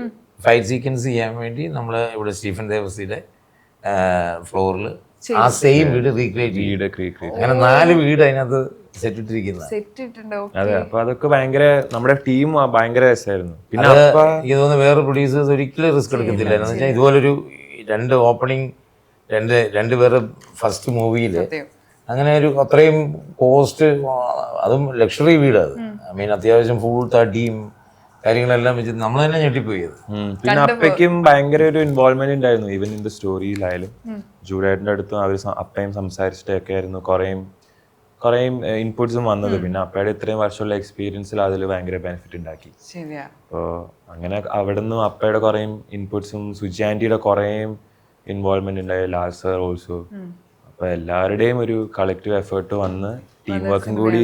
ഫൈറ്റ് സീക്വൻസ് ചെയ്യാൻ വേണ്ടി നമ്മൾ ഇവിടെ സ്റ്റീഫൻ ദേവസിയുടെ ഫ്ലോറിൽ ആ സെയിം വീട് റീക്രിയേറ്റ്. അങ്ങനെ 4 വീട് അതിനകത്ത് സെറ്റ് ഇട്ടിരിക്കുന്നത്. അതെ, അപ്പൊ അതൊക്കെ ഭയങ്കര നമ്മുടെ ടീം ഭയങ്കര രസമായിരുന്നു. പിന്നെ എനിക്ക് തോന്നുന്നു വേറെ പ്രൊഡ്യൂസേഴ്സ് ഒരിക്കലും റിസ്ക് എടുക്കത്തില്ല. എന്ന് വെച്ചാൽ ഇതുപോലൊരു രണ്ട് ഓപ്പണിംഗ് രണ്ട് പേരുടെ ഫസ്റ്റ് മൂവിയിൽ അങ്ങനെ ഒരു അത്രയും കോസ്റ്റ്, അതും ലക്ഷറി വീടാണ്. ഐ മീൻ അത്യാവശ്യം ഫുൾ തടിയും കാര്യങ്ങളെല്ലാം വെച്ച് നമ്മൾ തന്നെ ഞെട്ടിപ്പോയി. പിന്നെ അപ്പയ്ക്കും ഭയങ്കര ഒരു ഇൻവോൾവ്മെന്റ് ഉണ്ടായിരുന്നു. ഈവൻ ഇൻ ദ സ്റ്റോറിയിലായാലും ജൂഡേട്ടൻ്റെ അടുത്തും അവർ അപ്പയും സംസാരിച്ചിട്ടൊക്കെ ആയിരുന്നു കുറേ ഇൻപുട്സും വന്നത്. പിന്നെ അപ്പയുടെ ഇത്രയും വർഷമുള്ള എക്സ്പീരിയൻസിൽ അതിൽ ഭയങ്കര ബെനിഫിറ്റ് ഉണ്ടാക്കി. അപ്പോൾ അങ്ങനെ അവിടെ നിന്നും അപ്പയുടെ കുറേ ഇൻപുട്സും സുജി ആൻറ്റിയുടെ കുറേ ഇൻവോൾവ്മെന്റ് ഉണ്ടായി, ലാൽ സർ ഓൾസോ. അപ്പൊ എല്ലാവരുടെയും ഒരു കളക്റ്റീവ് എഫേർട്ട് വന്ന് ടീം വർക്കും കൂടി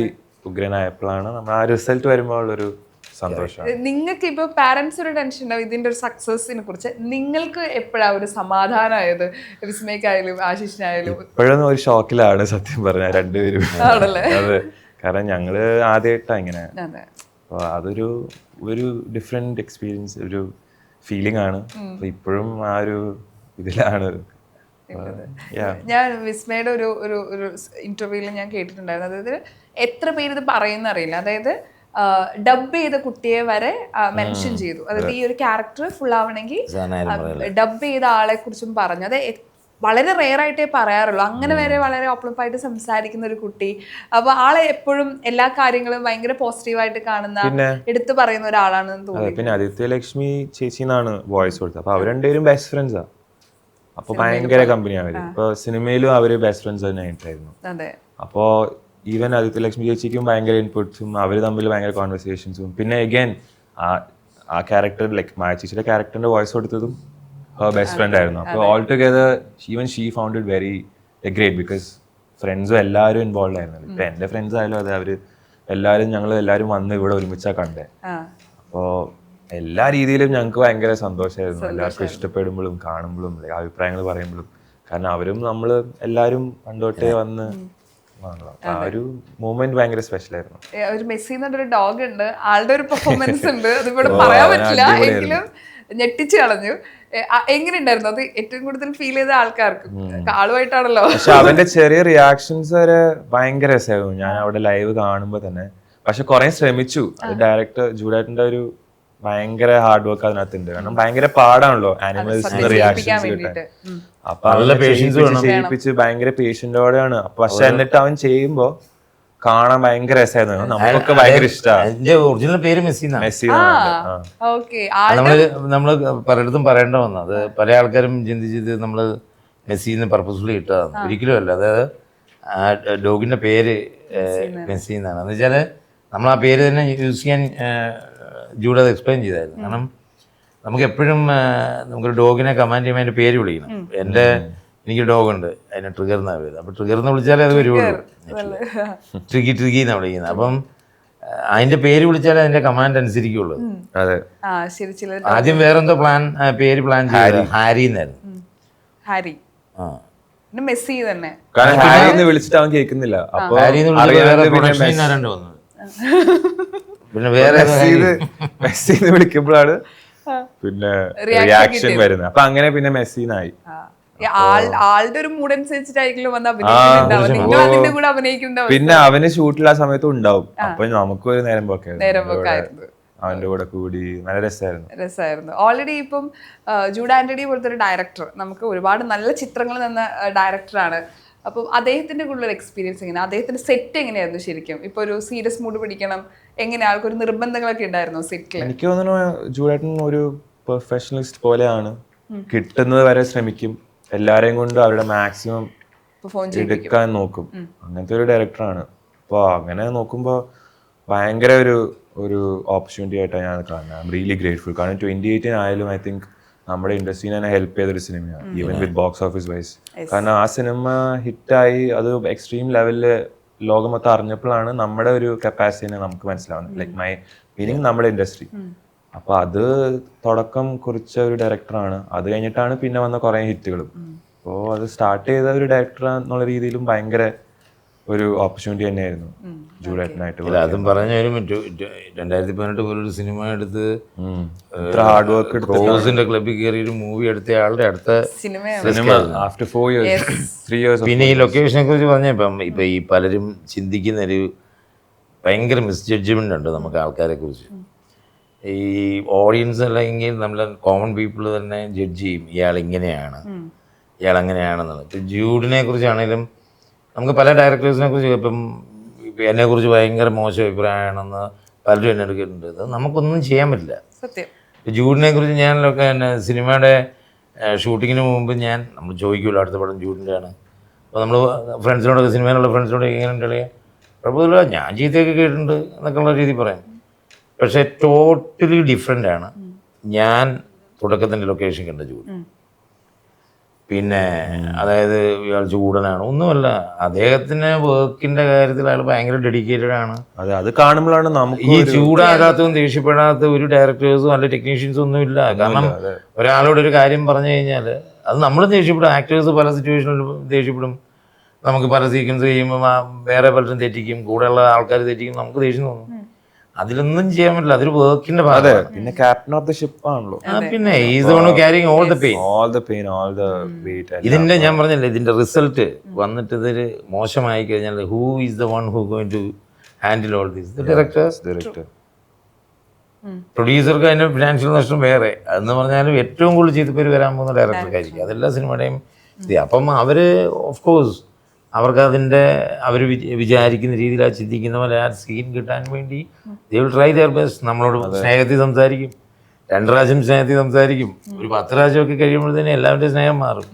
ഉഗ്രനായപ്പോഴാണ് നമ്മൾ ആ റിസൾട്ട് വരുമ്പോൾ ഉള്ളൊരു സന്തോഷം. നിങ്ങൾക്ക് ഇപ്പൊ പാരന്റ്സ് ഒരു ടെൻഷൻ ഉണ്ടാവും ഇതിന്റെ ഒരു സക്സസിനെ കുറിച്ച്. നിങ്ങൾക്ക് എപ്പോഴാ ഒരു സമാധാനമായത്? വിസ്മയ്ക്കായാലും ആശിഷിനായാലും ഇപ്പോഴൊന്നും ഒരു ഷോക്കിലാണ് സത്യം പറഞ്ഞ രണ്ടുപേരും. അതെ, കാരണം ഞങ്ങള് ആദ്യമായിട്ടാ ഇങ്ങനെ. അപ്പൊ അതൊരു ഡിഫറെന്റ് എക്സ്പീരിയൻസ്, ഒരു ഫീലിംഗ് ആണ്. ഇപ്പോഴും ആ ഒരു ഇതിലാണ്. ഞാൻ വിസ്മയുടെ ഒരു ഇന്റർവ്യൂവിൽ ഞാൻ കേട്ടിട്ടുണ്ടായിരുന്നു. അതായത് എത്ര പേര് ഇത് പറയുന്ന അറിയില്ല. അതായത് ഡബ് ചെയ്ത കുട്ടിയെ വരെ മെൻഷൻ ചെയ്തു. അതായത് ഈ ഒരു ക്യാരക്ടർ ഫുൾ ആവണമെങ്കിൽ ഡബ് ചെയ്ത ആളെ കുറിച്ചും പറഞ്ഞു. അത് വളരെ റെയർ ആയിട്ടേ പറയാറുള്ളൂ. അങ്ങനെ വരെ വളരെ ഓപ്പൺ ആയിട്ട് സംസാരിക്കുന്ന ഒരു കുട്ടി. അപ്പൊ ആളെ എപ്പോഴും എല്ലാ കാര്യങ്ങളും ഭയങ്കര പോസിറ്റീവായിട്ട് കാണുന്ന, എടുത്തു പറയുന്ന ഒരാളാണെന്ന് തോന്നി. പിന്നെ ആദിത്യലക്ഷ്മി ചേച്ചിന്നാണ് വോയിസ് കൊടുത്തത്. അപ്പൊ അവർ രണ്ടുപേരും ബെസ്റ്റ് ഫ്രണ്ട്സാ. അപ്പൊ ഭയങ്കര കമ്പനിയാണ് അവര്. ഇപ്പൊ സിനിമയിലും അവര് ബെസ്റ്റ് ഫ്രണ്ട്സ് തന്നെ ആയിട്ടായിരുന്നു. അപ്പോ ഈവൻ ആദിത്യലക്ഷ്മി ചേച്ചിക്കും ഭയങ്കര ഇൻപുട്സും അവര് തമ്മിൽ ഭയങ്കര കോൺവെർസേഷൻസും. പിന്നെ അഗൈൻ ആ ക്യാരക്ടർ ലൈക്ക് മായ ചേച്ചിയുടെ ക്യാരക്ടറിന്റെ വോയിസ് കൊടുത്തതും ഹർ ബെസ്റ്റ് ഫ്രണ്ട് ആയിരുന്നു. അപ്പോൾ all together even she found it very great because ഫ്രണ്ട്സും എല്ലാവരും ഇൻവോൾവ് ആയിരുന്നു. ഇപ്പൊ എന്റെ ഫ്രണ്ട്സ് ആയാലും അതെ, അവര് എല്ലാവരും വന്ന് ഇവിടെ ഒരുമിച്ചാ കണ്ടേ. അപ്പോ എല്ലാ രീതിയിലും ഞങ്ങൾക്ക് ഭയങ്കര സന്തോഷമായിരുന്നു. എല്ലാവർക്കും ഇഷ്ടപ്പെടുമ്പോഴും കാണുമ്പോഴും അഭിപ്രായങ്ങൾ പറയുമ്പോഴും. കാരണം അവരും നമ്മള് എല്ലാരും പണ്ടോട്ടേ വന്ന് ആ ഒരു മൂമെന്റ് ഭയങ്കര സ്പെഷ്യൽ ആയിരുന്നു. ഒരു മെസ്സി എന്നൊരു ഡോഗ് ഉണ്ട്, ആളുടെ ഒരു പെർഫോമൻസ് ഉണ്ട്, അതിവിടെ പറയാൻ പറ്റില്ല, എങ്കിലും ഞെട്ടിച്ചു കളഞ്ഞു. എങ്ങനെ ഉണ്ടായിരുന്നു അത്? ഏറ്റവും കൂടുതൽ ഫീൽ ചെയ്ത ആൾക്കാർക്ക് ആളുമായിട്ടാണല്ലോ. പക്ഷെ അവന്റെ ചെറിയ റിയാക്ഷൻസ് വരെ ഭയങ്കര രസമായിരുന്നു ഞാൻ അവിടെ ലൈവ് കാണുമ്പോ തന്നെ. പക്ഷെ കുറെ ശ്രമിച്ചു. അത് ഡയറക്ടർ ജൂഡേട്ടന്റെ ഒരു ഭയങ്കര ഹാർഡ് വർക്ക് അതിനകത്തുണ്ട്. കാരണം ഭയങ്കര പാടാണല്ലോ ആനിമൽസിന്റെ റിയാക്ഷൻസ് കിട്ടാൻ. അപ്പൊ ചെയ്യിപ്പിച്ച് ഭയങ്കര പേഷ്യന്റോടെയാണ്. പക്ഷെ എന്നിട്ട് അവൻ ചെയ്യുമ്പോ കാണാൻ ഭയങ്കര രസമായിരുന്നു. നമുക്കൊക്കെ ഭയങ്കര ഇഷ്ടമാണ്. എന്റെ ഒറിജിനൽ പേര് മെസ്സി മെസ്സി. നമ്മള് പലയിടത്തും പറയേണ്ട വന്നു. അത് പല ആൾക്കാരും ചിന്തിച്ചത് നമ്മള് മെസ്സിന്ന് പർപ്പസ്ഫുള്ളി ഇട്ടതാണ്. ഒരിക്കലും അല്ല. അതായത് ആ ഡോഗിന്റെ പേര് മെസ്സി എന്നാണ്. എന്ന് വെച്ചാല് നമ്മൾ ആ പേര് തന്നെ യൂസ് ചെയ്യാൻ ജൂഡ് അത് എക്സ്പ്ലെയിൻ ചെയ്തായിരുന്നു. കാരണം നമുക്ക് എപ്പോഴും നമുക്കൊരു ഡോഗിനെ കമാൻഡ് ചെയ്യുമ്പോൾ അതിന്റെ പേര് വിളിക്കണം. എനിക്ക് ഡോഗുണ്ട്, അതിനെ ട്രിഗർ എന്നാണ് പേര്. അപ്പൊ ട്രിഗർ എന്ന് വിളിച്ചാലേ അത് വരുള്ളൂ. ട്രിഗി ട്രിഗി എന്നാണ് വിളിക്കുന്നത്. അപ്പം അതിന്റെ പേര് വിളിച്ചാലേ അതിന്റെ കമാൻഡ് അനുസരിക്കുള്ളൂ. അതെ. ആദ്യം വേറെന്തോ പേര് പ്ലാൻ ചെയ്തു. ഹാരി എന്നായിരുന്നു. ഹാരി. മെസ്സി തന്നെ. കാരണം ഹാരി എന്ന് വിളിച്ചിട്ട് അവൻ കേൾക്കുന്നില്ല. അപ്പൊ പിന്നെ വേറെ മെസ്സി എന്ന് വിളിക്കുമ്പോഴാണ് പിന്നെ റിയാക്ഷൻ വരുന്നത്. അപ്പൊ അങ്ങനെ പിന്നെ മെസ്സിനായി. ആളുടെ ഒരു മൂഡ് അനുസരിച്ചിട്ടായിരിക്കും വന്ന് അഭിനയിക്കുന്നുണ്ടാവും. അതിന്റെ കൂടെ അഭിനയിക്കുന്നുണ്ടാവും. പിന്നെ അവന് ഷൂട്ടിൽ ആ സമയത്ത് ഉണ്ടാവും. അപ്പൊ നമുക്കൊരു നേരം പോക്കായിരുന്നു. അവന്റെ കൂടെ കൂടി നല്ല രസമായിരുന്നു. ഓൾറെഡി ഇപ്പം ജൂഡ് ആന്റണി പോലത്തെ ഒരു ഡയറക്ടർ, നമുക്ക് ഒരുപാട് നല്ല ചിത്രങ്ങൾ തന്ന ഡയറക്ടറാണ്. അപ്പം അദ്ദേഹത്തിന്റെ കൂടുതൽ എക്സ്പീരിയൻസ് എങ്ങനെ, അദ്ദേഹത്തിന്റെ സെറ്റ് എങ്ങനെയായിരുന്നു ശരിക്കും? ഇപ്പൊ ഒരു സീരിയസ് മൂഡ് പിടിക്കണം, എങ്ങനെ ആൾക്കൊരു നിർബന്ധങ്ങളൊക്കെ ഉണ്ടായിരുന്നു സെറ്റിൽ? എനിക്ക് തോന്നുന്നു ജൂഡേട്ടൻ ഒരു പെർഫെക്ഷണലിസ്റ്റ് പോലെയാണ്. കിട്ടുന്നത് വരെ ശ്രമിക്കും. എല്ലാരെയും കൊണ്ട് അവരുടെ മാക്സിമം എടുക്കാൻ നോക്കും. അങ്ങനത്തെ ഒരു ഡയറക്ടറാണ്. അപ്പോൾ അങ്ങനെ നോക്കുമ്പോൾ ഭയങ്കര ഒരു ഓപ്പർച്യൂണിറ്റി ആയിട്ടാണ് ഞാൻ കാണുന്നത്. I am really grateful. കാരണം 2018 ആയാലും ഐ തിങ്ക് നമ്മുടെ ഇൻഡസ്ട്രീനെ തന്നെ ഹെൽപ്പ് ചെയ്തൊരു സിനിമയാണ്, even with box office wise. കാരണം ആ സിനിമ ഹിറ്റായി അത് എക്സ്ട്രീം ലെവലിൽ ലോകം മൊത്തം അറിഞ്ഞപ്പോഴാണ് നമ്മുടെ ഒരു കപ്പാസിറ്റിനെ നമുക്ക് മനസ്സിലാവുന്നത്. ലൈക്ക് മൈ മീനിങ് നമ്മുടെ ഇൻഡസ്ട്രി. അപ്പൊ അത് തുടക്കം കുറിച്ച ഒരു ഡയറക്ടറാണ്. അത് കഴിഞ്ഞിട്ടാണ് പിന്നെ വന്ന കുറെ ഹിറ്റുകളും. അപ്പോൾ അത് സ്റ്റാർട്ട് ചെയ്ത ഒരു ഡയറക്ടർ എന്നുള്ള രീതിയിലും ഭയങ്കര ഒരു ഓപ്പർച്യൂണിറ്റി തന്നെയായിരുന്നു ജൂഡേട്ടനായിട്ട്. അതും പറഞ്ഞു വരുമ്പോൾ 2018 പോലൊരു സിനിമ എടുത്ത് ഹാർഡ് വർക്ക് റോസിന്റെ ക്ലബിൽ കയറി ഒരു മൂവി എടുത്ത ആളുടെ അടുത്ത സിനിമ ആഫ്റ്റർ 4 years 3 years. പിന്നെ ഈ ലൊക്കേഷനെ കുറിച്ച് പറഞ്ഞപ്പം ഇപ്പൊ ഈ പലരും ചിന്തിക്കുന്ന ഒരു ഭയങ്കര മിസ്ജഡ്ജ്മെന്റ് ഉണ്ട് നമുക്ക് ആൾക്കാരെ കുറിച്ച്. ഈ ഓഡിയൻസ് അല്ലെങ്കിൽ നമ്മൾ കോമൺ പീപ്പിൾ തന്നെ ജഡ്ജ് ചെയ്യും, ഇയാൾ ഇങ്ങനെയാണ്, ഇയാൾ അങ്ങനെയാണെന്നുള്ളത്. ഇപ്പം ജൂഡിനെ കുറിച്ചാണെങ്കിലും നമുക്ക് പല ഡയറക്ടേഴ്സിനെ കുറിച്ച് ഇപ്പം എന്നെക്കുറിച്ച് ഭയങ്കര മോശം അഭിപ്രായമാണെന്ന് പലരും എന്നെ എടുക്കുന്നുണ്ട്. അത് നമുക്കൊന്നും ചെയ്യാൻ പറ്റില്ല. ജൂഡിനെ കുറിച്ച് ഞാനൊക്കെ തന്നെ സിനിമയുടെ ഷൂട്ടിങ്ങിന് മുമ്പ് നമ്മൾ ചോദിക്കുമല്ലോ അടുത്ത പടം ജൂഡിൻ്റെ ആണ്. അപ്പോൾ നമ്മൾ ഫ്രണ്ട്സിനോടൊക്കെ സിനിമയിലുള്ള ഫ്രണ്ട്സിനോട് എങ്ങനെ ഉണ്ടല്ലേ കുഴപ്പമില്ല, ഞാൻ ചീത്തയൊക്കെ കേട്ടിട്ടുണ്ട് എന്നൊക്കെയുള്ള രീതി പറയാം. പക്ഷെ ടോട്ടലി ഡിഫറെൻ്റ് ആണ് ഞാൻ തുടക്കത്തിൻ്റെ ലൊക്കേഷൻ കണ്ട ജൂഡ്. പിന്നെ അതായത് ഇയാൾ ചൂടനാണ് ഒന്നുമല്ല, അദ്ദേഹത്തിന് വർക്കിന്റെ കാര്യത്തിൽ അയാൾ ഭയങ്കര ഡെഡിക്കേറ്റഡ് ആണ്. അത് കാണുമ്പോഴാണ് നമുക്ക് ഈ ചൂടാകാത്തതും ദേഷ്യപ്പെടാത്ത ഒരു ഡയറക്ടേഴ്സും അല്ല ടെക്നീഷ്യൻസും ഒന്നും ഇല്ല. കാരണം ഒരാളോട് ഒരു കാര്യം പറഞ്ഞു കഴിഞ്ഞാൽ അത് നമ്മൾ ദേഷ്യപ്പെടും. ആക്ടേഴ്സ് പല സിറ്റുവേഷനിലും ദേഷ്യപ്പെടും. നമുക്ക് പല സീക്വൻസ് ചെയ്യുമ്പോൾ വേറെ പലരും തെറ്റിക്കും, കൂടെയുള്ള ആൾക്കാർ തെറ്റിക്കും, നമുക്ക് ദേഷ്യം തോന്നും. അതിലൊന്നും ചെയ്യാൻ പറ്റില്ല, അതൊരു വർക്കിന്റെ ഭാഗമാണ്. പിന്നെ ക്യാപ്റ്റൻ ഓഫ് ദ ഷിപ്പ് ആണല്ലോ. പിന്നെ is on carrying all the pain. ഇതിന്റെ ഞാൻ പറഞ്ഞില്ലേ, ഇതിന്റെ റിസൾട്ട് വന്നിട്ട് ഇതൊരു മോശമായി കഴിഞ്ഞാൽ who is the one who going to handle all this? Director. പ്രൊഡ്യൂസർക്ക് അതിന്റെ ഫിനാൻഷ്യൽ നഷ്ടം വേറെ. അതെന്ന് പറഞ്ഞാലും ഏറ്റവും കൂടുതൽ ചീത്തപ്പേര് വരാൻ പോകുന്ന ഡയറക്ടർക്കായിരിക്കും. അതെല്ലാ സിനിമയുടെയും അപ്പം അവര് ഓഫ് കോഴ്സ് അവർക്ക് അതിൻ്റെ അവർ വിചാരിക്കുന്ന രീതിയിൽ ആ ചിന്തിക്കുന്ന പോലെ ആ സീൻ കിട്ടാൻ വേണ്ടി they will try there best. നമ്മളോട് സ്നേഹത്തിൽ സംസാരിക്കും, 2 പ്രാവശ്യം സ്നേഹത്തിൽ സംസാരിക്കും, ഒരു 10 പ്രാവശ്യമൊക്കെ കഴിയുമ്പോഴത്തേനും എല്ലാവരുടെയും സ്നേഹം മാറും.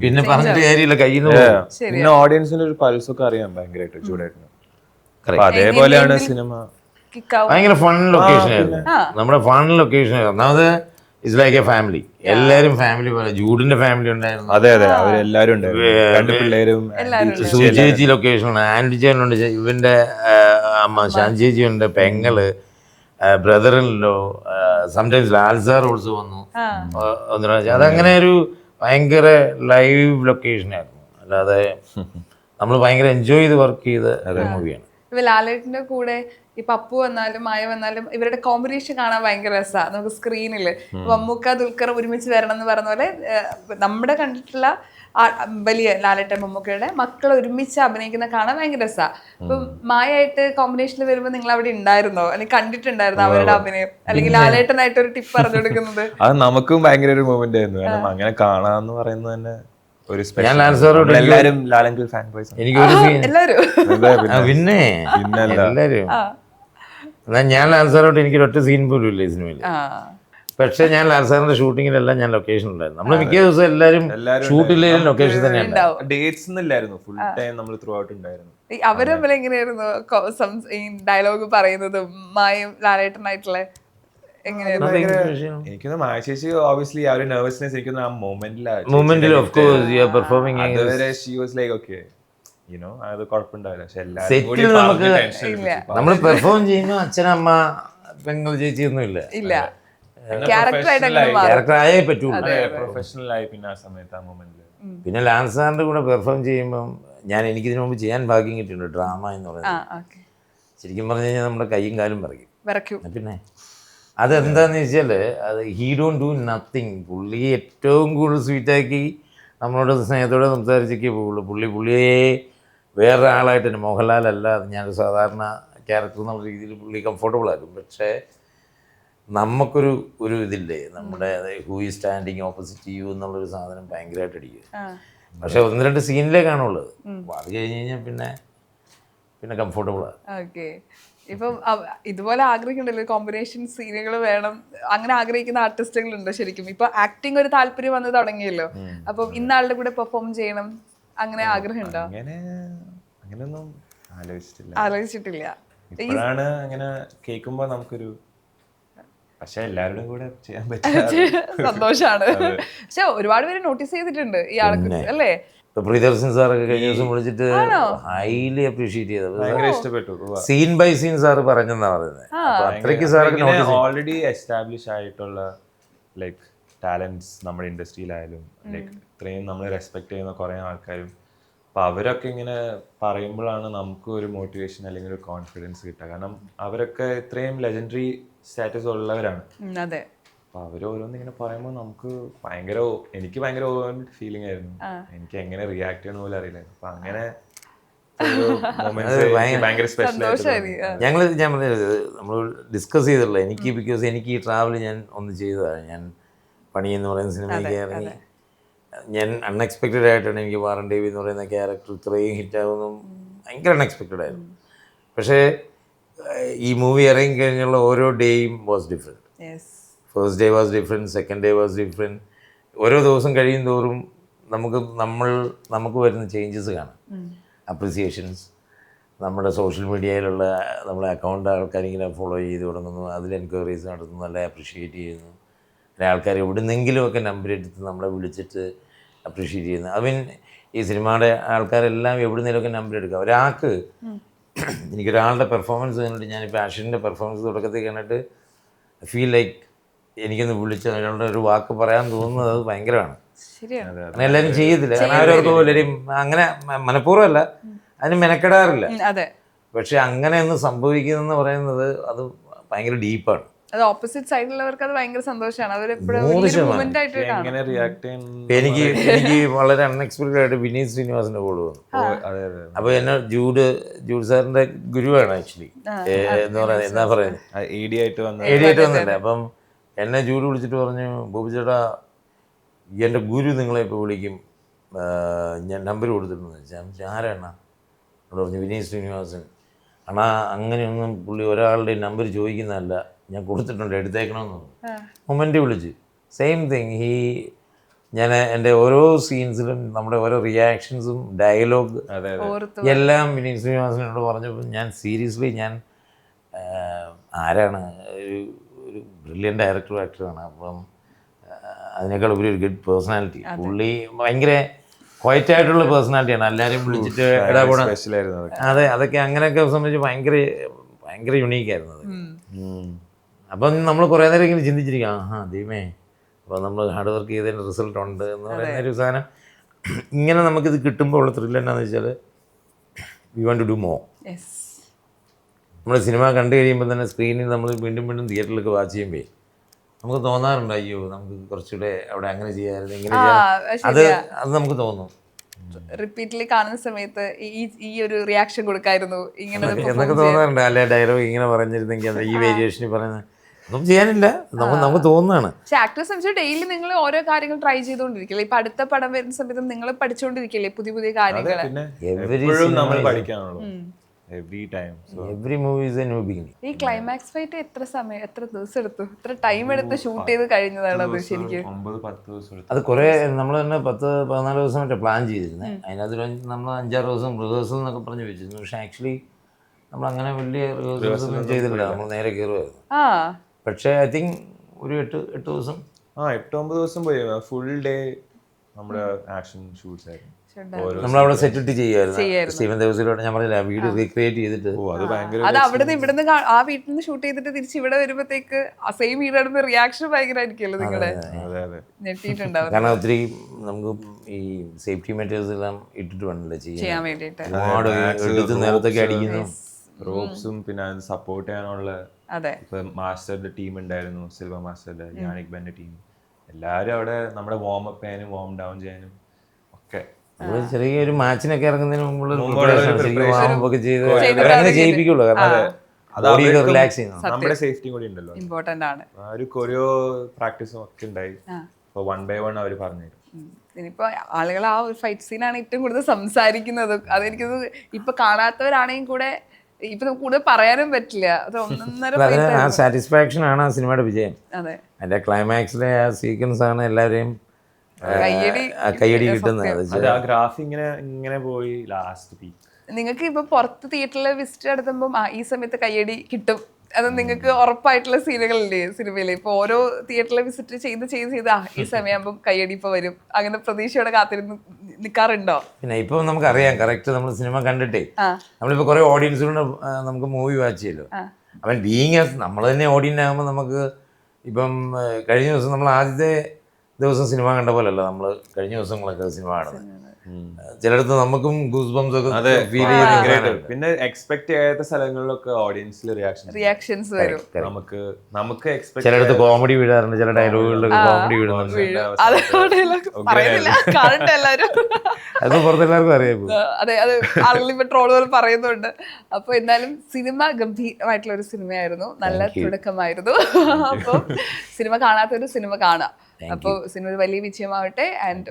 പിന്നെ പറഞ്ഞിട്ട് കാര്യമില്ല, കയ്യിൽ നിന്ന് പോകും. പിന്നെ ഓഡിയൻസിന്റെ ഒരു പൾസൊക്കെ അറിയാം ഭയങ്കരമായിട്ട് ചൂടായിരുന്നു. അതേപോലെയാണ് സിനിമ. ഭയങ്കര ഫൺ ലൊക്കേഷൻ ആയിരുന്നു, നമ്മുടെ ഫൺ ലൊക്കേഷൻ ആയിരുന്നു. ഒന്നാമത് ഇറ്റ്സ് ലൈക്ക് എ ഫാമിലി. എല്ലാവരും ഫാമിലി പോലെ. ജൂഡിന്റെ ഫാമിലി ഉണ്ടായിരുന്നു. അതെ അവരെല്ലാരും ഉണ്ടായിരുന്നു. സുചേച്ചി ലൊക്കേഷനാണ്, ആൻറ്റി ചേട്ടനുണ്ട്, ഇവന്റെ അമ്മ ശാന്തി ഉണ്ട്, പെങ്ങള്, ബ്രദറിലോ, സംടൈംസ് ലാൽ സാർ ഓൾസോ വന്നു. അതങ്ങനെ ഒരു ഭയങ്കര ലൈവ് ലൊക്കേഷൻ ആയിരുന്നു. അല്ലാതെ നമ്മൾ ഭയങ്കര എൻജോയ് ചെയ്ത് വർക്ക് ചെയ്ത മൂവിയാണ്. ലാലേട്ടന്റെ കൂടെ ഇപ്പൊ അപ്പു വന്നാലും മായ വന്നാലും ഇവരുടെ കോമ്പിനേഷൻ കാണാൻ ഭയങ്കര രസമാണ് നമുക്ക് സ്ക്രീനിൽ. മമ്മൂക്ക ദുൽഖർ ഒരുമിച്ച് വരണം എന്ന് പറഞ്ഞ പോലെ നമ്മുടെ കണ്ടിട്ടുള്ള വലിയ ലാലേട്ടൻ മമ്മൂക്കയുടെ മക്കൾ ഒരുമിച്ച് അഭിനയിക്കുന്ന കാണാൻ ഭയങ്കര രസമാണ്. ഇപ്പൊ മായായിട്ട് കോമ്പിനേഷനിൽ വരുമ്പോൾ നിങ്ങൾ അവിടെ ഉണ്ടായിരുന്നോ, അല്ലെങ്കിൽ കണ്ടിട്ടുണ്ടായിരുന്നോ അവരുടെ അഭിനയം, അല്ലെങ്കിൽ ലാലേട്ടനായിട്ട് ഒരു ടിപ്പ് പറഞ്ഞു കൊടുക്കുന്നത്? അത് നമുക്കും ഭയങ്കര ഒരു മൊമെന്റ് ആയിരുന്നു. കാരണം അങ്ങനെ കാണാന്ന് പറയുന്നത് തന്നെ ഒരു ഞാൻ ലാൽ സാറോട് എല്ലാരും ലാലങ്കിൾ ഫാൻ ബോയ്സ്. എനിക്ക് ഒരു സീൻ എല്ലാരും പിന്നെ എല്ലാരും എന്നാൽ ഞാൻ ലാൽ സാറോട് എനിക്കൊരൊറ്റ സീൻ പോലും ഇല്ല ഈ സിനിമയിൽ. പക്ഷെ ഞാൻ ലാൽ സാറിന്റെ ഷൂട്ടിങ്ങിലെല്ലാം ഞാൻ ലൊക്കേഷൻ ഉണ്ടായിരുന്നു. നമ്മൾ മിക്ക ദിവസം എല്ലാരും ഷൂട്ടിലും ലൊക്കേഷൻ തന്നെയാണ്. ഡേറ്റ്സ് ഇല്ലായിരുന്നു, ഫുൾ ടൈം നമ്മൾ ത്രൂ ഔട്ട് ഉണ്ടായിരുന്നു. അവര് തമ്മിൽ എങ്ങനെയായിരുന്നു ഈ ഡയലോഗ് പറയുന്നത് മായും ലാലേട്ടനായിട്ടുള്ള? എനിക്കൊന്ന് മായ ചേച്ചി ഓബിയസ്ലി ആ ഒരു നെർവസ്നെസ് എനിക്കൊന്ന് ആ മൊമെന്റിൽ of course you are performing അതുവരെ she was like okay you know അത് കുഴപ്പമുണ്ടാവില്ല. പക്ഷെ സെറ്റിൽ നമുക്ക് നമ്മൾ പെർഫോം ചെയ്യുമ്പോൾ അച്ഛനമ്മ പെങ്ങൾ ചേച്ചി ഒന്നും ഇല്ല. ക്യാരക്ടർ ആയേ പറ്റൂല. പ്രൊഫഷണൽ ആയി പിന്നെ ആ സമയത്ത് ആ മൊമെന്റിൽ. പിന്നെ ലാൽ സാറിന്റെ കൂടെ പെർഫോം ചെയ്യുമ്പം എനിക്കിതിനു മുമ്പ് ചെയ്യാൻ ഭാഗ്യം കിട്ടിയിട്ടുണ്ട് ഡ്രാമ എന്ന് പറയുന്നത്. ശരിക്കും പറഞ്ഞു കഴിഞ്ഞാൽ നമ്മുടെ കൈയും കാലും വിറയ്ക്കും. പിന്നെ അതെന്താന്ന് വെച്ചാൽ അത് ഹീ ഡോണ്ട് ഡു നത്തിങ്. പുള്ളി ഏറ്റവും കൂടുതൽ സ്വീറ്റാക്കി നമ്മളോട് സ്നേഹത്തോടെ സംസാരിച്ചേക്കേ പോവുള്ളൂ. പുള്ളിയെ വേറെ ആളായിട്ട് തന്നെ മോഹൻലാൽ അല്ല, ഞാനൊരു സാധാരണ ക്യാരക്ടർ എന്നുള്ള രീതിയിൽ പുള്ളി കംഫർട്ടബിൾ ആക്കും. പക്ഷേ നമുക്കൊരു ഇതില്ലേ, നമ്മുടെ who is standing opposite you എന്നുള്ളൊരു സാധനം ഭയങ്കരമായിട്ട് അടിക്കുക. പക്ഷെ 1-2 സീനിലേ കാണുള്ളത്. അത് കഴിഞ്ഞ് കഴിഞ്ഞാൽ പിന്നെ കംഫർട്ടബിളാണ്. ഓക്കെ. ഇപ്പം ഇതുപോലെ ആഗ്രഹിക്കുന്നുണ്ടല്ലോ കോമ്പിനേഷൻ സീനുകൾ വേണം, അങ്ങനെ ആഗ്രഹിക്കുന്ന ആർട്ടിസ്റ്റുകളുണ്ട് ശരിക്കും. ഇപ്പൊ ആക്ടിങ് ഒരു താല്പര്യം വന്ന് തുടങ്ങിയല്ലോ, അപ്പം ഇന്നാളുടെ കൂടെ പെർഫോം ചെയ്യണം അങ്ങനെ ആഗ്രഹം ഉണ്ടോ? അങ്ങനെയൊന്നും ആലോചിച്ചിട്ടില്ല. ഇപ്പോഴാണ് അങ്ങനെ കേൾക്കുമ്പോ നമുക്കൊരു, പക്ഷെ എല്ലാവരുടെയും കൂടെ ചെയ്യാൻ പറ്റും സന്തോഷാണ്. പക്ഷെ ഒരുപാട് പേര് നോട്ടീസ് ചെയ്തിട്ടുണ്ട് ഈ ആളെ അല്ലേ? പ്രിയദർശൻ സാറൊക്കെ കഴിഞ്ഞ ദിവസം വിളിച്ചിട്ട് ഹൈലി അപ്രീഷിയേറ്റ് ചെയ്തത്, ഭയങ്കര ഇഷ്ടപ്പെട്ടു. സീൻ ബൈ സീൻ സാറ് പറഞ്ഞെന്നാ പറയുന്നത്. അത്രയ്ക്ക് സാറൊക്കെ ഓൾറെഡി എസ്റ്റാബ്ലിഷ് ആയിട്ടുള്ള ലൈക്ക് ടാലൻസ് നമ്മുടെ ഇൻഡസ്ട്രിയിലായാലും ലൈക്ക് ഇത്രയും നമ്മൾ റെസ്പെക്ട് ചെയ്യുന്ന കുറേ ആൾക്കാരും, അപ്പം അവരൊക്കെ ഇങ്ങനെ പറയുമ്പോഴാണ് നമുക്ക് ഒരു മോട്ടിവേഷൻ അല്ലെങ്കിൽ ഒരു കോൺഫിഡൻസ് കിട്ടുക. കാരണം അവരൊക്കെ ഇത്രയും ലെജൻഡറി സ്റ്റാറ്റസ് ഉള്ളവരാണ്. അതെ. അപ്പൊ അവര് ഓരോന്ന് ഇങ്ങനെ പറയുമ്പോൾ നമുക്ക് എനിക്ക് ഭയങ്കര ഓവർവെൽമിഡ് ഫീലിംഗ് ആയിരുന്നു. എനിക്ക് എങ്ങനെ റിയാക്ട് ചെയ്യണ പോലും അറിയില്ലായിരുന്നു. അപ്പൊ അങ്ങനെ ഭയങ്കര സ്പെഷ്യൽ ഞാൻ പറഞ്ഞത് നമ്മൾ ഡിസ്കസ് ചെയ്തിട്ടുള്ള എനിക്ക് ബിക്കോസ് എനിക്ക് ഈ ട്രാവൽ ഞാൻ ഒന്ന് ചെയ്തതാണ്. ഞാൻ പണി എന്ന് പറയുന്ന സിനിമയ്ക്ക് ഇറങ്ങി ഞാൻ അൺഎക്സ്പെക്റ്റഡ് ആയിട്ടാണ് എനിക്ക് വാറൻ ദേവി എന്ന് പറയുന്ന ക്യാരക്ടർ ഇത്രയും ഹിറ്റാവുന്നതും ഭയങ്കര അൺഎക്സ്പെക്റ്റഡ് ആയിരുന്നു. പക്ഷേ ഈ മൂവി ഇറങ്ങിക്കഴിഞ്ഞുള്ള ഓരോ ഡേയും was different. First day was different, second day was different. ഓരോ ദിവസം കഴിയും തോറും നമുക്ക് വരുന്ന ചേഞ്ചസ് കാണാം. അപ്രിസിയേഷൻസ് നമ്മുടെ സോഷ്യൽ മീഡിയയിലുള്ള നമ്മളെ അക്കൗണ്ട് ആൾക്കാരിങ്ങനെ ഫോളോ ചെയ്ത് തുടങ്ങുന്നു, അതിൽ എൻക്വയറീസ് നടത്തുന്നു, നല്ല അപ്രിഷിയേറ്റ് ചെയ്യുന്നു. പിന്നെ ആൾക്കാർ എവിടുന്നെങ്കിലുമൊക്കെ നമ്പർ എടുത്ത് നമ്മളെ വിളിച്ചിട്ട് അപ്രിഷിയേറ്റ് ചെയ്യുന്നു. ഈ സിനിമയുടെ ആൾക്കാരെല്ലാം എവിടുന്നേലുമൊക്കെ നമ്പർ എടുക്കുക. ഒരാൾക്ക് എനിക്കൊരാളുടെ പെർഫോമൻസ് കണ്ടിട്ട്, ഞാനിപ്പോൾ അശ്വിൻ്റെ പെർഫോമൻസ് തുടക്കത്തിൽ കണ്ടിട്ട് ഫീൽ ലൈക്ക് എനിക്കൊന്ന് വിളിച്ച് അയാളുടെ ഒരു വാക്ക് പറയാൻ തോന്നുന്നത് അത് ഭയങ്കരമാണ്. അങ്ങനെ എല്ലാവരും ചെയ്യത്തില്ല, കാരണം അവരവർക്ക് എല്ലാവരും അങ്ങനെ മനഃപൂർവ്വമല്ല, അതിന് മെനക്കെടാറില്ല. പക്ഷെ അങ്ങനെ ഒന്ന് സംഭവിക്കുന്നതെന്ന് പറയുന്നത് അത് ഭയങ്കര ഡീപ്പാണ്. അത് ഓപ്പോസിറ്റ് സൈഡിലുള്ളവർക്ക് അത് ഭയങ്കര സന്തോഷമാണ്. എനിക്ക് വളരെ അൺഎക്സ്പെക്റ്റഡ് ആയിട്ട് വിനീത് ശ്രീനിവാസന്റെ കോള് വന്നു. അപ്പൊ എന്നെ ജൂഡ് സാറിന്റെ ഗുരുവാണ് ആക്ച്വലി എന്താ പറയുന്നത് എഡി ആയിട്ട് വന്നില്ല. അപ്പം എന്നെ ജൂഡ് വിളിച്ചിട്ട് പറഞ്ഞു, ബോബി ചേട്ടാ എൻ്റെ ഗുരു നിങ്ങളെ ഇപ്പോൾ വിളിക്കും, ഞാൻ നമ്പർ കൊടുത്തിട്ടുണ്ടെന്ന് വെച്ചാൽ ആരാണ് അവിടെ പറഞ്ഞു, വിനീത് ശ്രീനിവാസൻ. അണ്ണാ അങ്ങനെയൊന്നും പുള്ളി ഒരാളുടെ നമ്പർ ചോദിക്കുന്നതല്ല, ഞാൻ കൊടുത്തിട്ടുണ്ട്, എടുത്തേക്കണമെന്ന് പറഞ്ഞു. മൊമെൻ്റ് വിളിച്ച് സെയിം തിങ് ഞാൻ എൻ്റെ ഓരോ സീൻസിലും നമ്മുടെ ഓരോ റിയാക്ഷൻസും ഡയലോഗ് എല്ലാം വിനീത് ശ്രീനിവാസനോട് പറഞ്ഞപ്പോൾ ഞാൻ സീരിയസ്ലി ആരാണ് ഒരു ബ്രില്യൻ്റ് ഡയറക്ടർ ആക്ടറാണ്. അപ്പം അതിനേക്കാൾ ഉപരി ഒരു ഗുഡ് പേഴ്സണാലിറ്റി. പുള്ളി ഭയങ്കര ക്വയറ്റായിട്ടുള്ള പേഴ്സണാലിറ്റിയാണ്, എല്ലാവരെയും വിളിച്ചിട്ട് ഇടപെടാൻ. അതെ, അതൊക്കെ അങ്ങനെയൊക്കെ സംബന്ധിച്ച് ഭയങ്കര യുണീക്കായിരുന്നു അത്. അപ്പം നമ്മൾ കുറേ നേരം ഇങ്ങനെ ചിന്തിച്ചിരിക്കാം, ദൈവമേ, അപ്പോൾ നമ്മൾ ഹാർഡ് വർക്ക് ചെയ്തതിൻ്റെ റിസൾട്ട് ഉണ്ട് എന്ന് പറയുന്ന ഒരു സാധനം. ഇങ്ങനെ നമുക്കിത് കിട്ടുമ്പോൾ ഉള്ള ത്രില്ല് എന്നാന്ന് വെച്ചാൽ we want to do more. നമ്മൾ സിനിമ കണ്ടു കഴിയുമ്പോൾ തന്നെ സ്ക്രീനിൽ നമ്മൾ വീണ്ടും വീണ്ടും തിയേറ്ററിലൊക്കെ വാച്ച് ചെയ്യുമ്പോൾ നമുക്ക് തോന്നാറുണ്ട് അയ്യോ നമുക്ക് കുറച്ചുകൂടെ അവിടെ അങ്ങനെ ചെയ്യാമായിരുന്നു ഇങ്ങനെ ചെയ്യാം. അത് നമുക്ക് തോന്നും റിപ്പീറ്റ്ലി കാണുന്ന സമയത്ത് ഈ ഒരു റിയാക്ഷൻ കൊടുക്കായിരുന്നു ഇങ്ങനെ എന്നൊക്കെ തോന്നാറുണ്ട്. അല്ലെ ഡയലോഗ് ഇങ്ങനെ പറഞ്ഞിരുന്നെങ്കിൽ അത് ഈ വേരിയേഷനിൽ പറയുന്നത് ഒന്നും ചെയ്യാനില്ല, നമുക്ക് തോന്നുന്നതാണ്. പക്ഷെ ആക്ടേഴ്സ് സംബന്ധിച്ച് ഡെയിലി നിങ്ങൾ ഓരോ കാര്യങ്ങൾ ട്രൈ ചെയ്തുകൊണ്ടിരിക്കില്ലേ? ഇപ്പൊ അടുത്ത പടം വരുന്ന സമയത്ത് നിങ്ങൾ പഠിച്ചുകൊണ്ടിരിക്കില്ലേ പുതിയ പുതിയ കാര്യങ്ങൾ? നമ്മൾ പഠിക്കാനുള്ളൂ every movie is a new beginning. ഈ ക്ലൈമാക്സ് ഫൈറ്റ് എത്ര ദിവസം എടുത്തു? എത്ര ടൈം എടുത്ത് ഷൂട്ട് ചെയ്ത് കഴിഞ്ഞതാണ് അത് ശരിക്കും? 9-10 ദിവസം. അത് കുറേ നമ്മൾ തന്നെ 10-14 ദിവസം മറ്റേ പ്ലാൻ ചെയ്തിരുന്നത്. അതിനകത്ത് നമ്മൾ 5-6 ദിവസം റിഹേഴ്സൽ എന്നൊക്കെ പറഞ്ഞ് വെച്ചിരുന്നു. പക്ഷെ ആക്ച്വലി നമ്മൾ അങ്ങനെ വലിയ റിഹേഴ്സൽ ഒന്നും ചെയ്തിട്ടില്ല, നമ്മൾ നേരെ കയറുമായിരുന്നു. പക്ഷേ ഐ തിങ്ക് ഒരു 8 ദിവസം 8-9 ദിവസം പോയി. ഫുൾ ഡേ നമ്മുടെ ആക്ഷൻ ഷൂട്ട്സ് ആയിരുന്നു. നമ്മളവിടെ സെറ്റ് ഇട്ട് ചെയ്യുമായിരുന്നു. സ്റ്റീവൻ ദേവസിലോട്ട് ഞാൻ പറഞ്ഞില്ല വീഡിയോ റീക്രിയേറ്റ് ചെയ്തിട്ട് അത് അവിടെ ഇവിടുന്ന് ആ വീട്ടിൽ നിന്ന് ഷൂട്ട് ചെയ്തിട്ട് തിരിച്ച് ഇവിടെ വരുമ്പോഴത്തേക്ക് സെയിം വീടാടുന്ന റിയാക്ഷൻ ഭയങ്കരമായിരിക്കുമല്ലോ നിങ്ങളുടെ? ഞെട്ടിയിട്ടുണ്ടാവും. കാരണം ഒത്തിരി നമുക്ക് ഈ സേഫ്റ്റി മെറ്റീരിയൽസ് എല്ലാം ഇട്ടിട്ട് വേണമല്ലോ ചെയ്യാൻ വേണ്ടിയിട്ട്. ഒരുപാട് എടുത്ത് നേരത്തൊക്കെ അടിക്കുന്നു. റോപ്സും പിന്നെ അത് സപ്പോർട്ട് ചെയ്യാനുള്ള ഇപ്പൊ മാസ്റ്ററുടെ ടീം ഉണ്ടായിരുന്നു, സിൽവർ മാസ്റ്ററുടെ യാനിക് ബെന്റെ ടീം. എല്ലാവരും അവിടെ നമ്മുടെ വാം അപ്പ് ചെയ്യാനും വാം ഡൗൺ ചെയ്യാനും ഒക്കെ ചെറിയൊരു മാച്ചിനൊക്കെ ഇറങ്ങുന്നതിന് മുമ്പ് ചെയ്യിപ്പിക്കുള്ളൂ. കാരണം റിലാക്സ് ചെയ്യുന്നു. നമ്മുടെ സേഫ്റ്റി കൂടി ഉണ്ടല്ലോ, ഇമ്പോർട്ടന്റ് ആണ്. ഒരു കൊറിയോ പ്രാക്ടീസും ഒക്കെ ഉണ്ടായി. അപ്പൊ 1 by 1 അവർ പറഞ്ഞു. ഇനിയിപ്പോ ആളുകൾ ആ ഒരു ഫൈറ്റ് സീനാണ് ഏറ്റവും കൂടുതൽ സംസാരിക്കുന്നത്. അതെനിക്കത് ഇപ്പൊ കാണാത്തവരാണെങ്കിൽ കൂടെ ഇപ്പൊ നമുക്ക് കൂടുതൽ പറയാനും പറ്റില്ല. അത് ആ സാറ്റിസ്ഫാക്ഷൻ ആണ് ആ സിനിമയുടെ വിജയം. അതെ, അതിന്റെ ക്ലൈമാക്സിലെ ആ സീക്വൻസ് ആണ് എല്ലാവരെയും കയ്യടി കിട്ടുന്നത്. ആ ഗ്രാഫ് ഇങ്ങനെ പോയി ലാസ്റ്റ് പീക്ക്. നിങ്ങൾക്ക് ഇപ്പൊ പുറത്ത് തിയേറ്ററിൽ വിസിറ്റ് നടത്തുമ്പോൾ ഈ സമയത്ത് കയ്യടി കിട്ടും, അത് നിങ്ങൾക്ക് ഉറപ്പായിട്ടുള്ള സീനുകളില്ലേ സിനിമയില്? ഇപ്പൊ ഓരോ തിയേറ്ററിൽ വിസിറ്റ് ചെയ്ത് ഈ സമയമാകുമ്പോൾ കയ്യടി ഇപ്പൊ വരും, അങ്ങനെ പ്രതീക്ഷയോടെ കാത്തിരുന്ന് നിൽക്കാറുണ്ടോ? പിന്നെ ഇപ്പൊ നമുക്കറിയാം കറക്റ്റ് നമ്മൾ സിനിമ കണ്ടിട്ടേ നമ്മളിപ്പോ കുറെ ഓഡിയൻസിലൂടെ നമുക്ക് മൂവി വാച്ച് ചെയ്യല്ലോ. അവൻ ബീങ് നമ്മൾ തന്നെ ഓഡിയൻസ് ആകുമ്പോൾ നമുക്ക് ഇപ്പം കഴിഞ്ഞ ദിവസം നമ്മൾ ആദ്യത്തെ ദിവസം സിനിമ കണ്ട പോലല്ലോ നമ്മൾ കഴിഞ്ഞ ദിവസങ്ങളൊക്കെ സിനിമ കാണുന്നത്. ചിലടത്ത് നമുക്കും ഗൂസ് ബംസ് ഒക്കെ ഫീൽ ചെയ്യുന്നുണ്ട്. പിന്നെ എക്സ്പെക്ട് ചെയ്യാത്ത സ്ഥലങ്ങളിലൊക്കെ ഓഡിയൻസിൽ റിയാക്ഷൻസ് വരും. നമുക്ക് ചിലടത്ത് കോമഡി വീഴാറുണ്ട്, ചില ഡയലോഗുകളിലൊക്കെ കോമഡി വീഴുന്നുണ്ട്. അത് പുറത്തെല്ലാവർക്കും അറിയാം. അതെ, അത് ആളുകൾ ഇപ്പൊ ട്രോളുകൾ പറയുന്നുണ്ട്. അപ്പൊ എന്നാലും സിനിമ ഗംഭീരമായിട്ടുള്ള ഒരു സിനിമയായിരുന്നു, നല്ല തുടക്കമായിരുന്നു. അപ്പൊ സിനിമ കാണാത്തൊരു സിനിമ കാണാം. അപ്പോൾ സിനിമ ഒരു വലിയ വിജയമാവട്ടെ. ആൻഡ്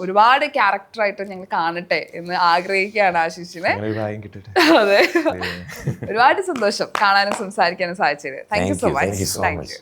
ഒരുപാട് ക്യാരക്ടറായിട്ട് ഞങ്ങൾ കാണട്ടെ എന്ന് ആഗ്രഹിക്കുകയാണ് ആശിഷിനെ. അതെ, ഒരുപാട് സന്തോഷം കാണാനും സംസാരിക്കാനും സാധിച്ചത്. Thank you so much. Thank you.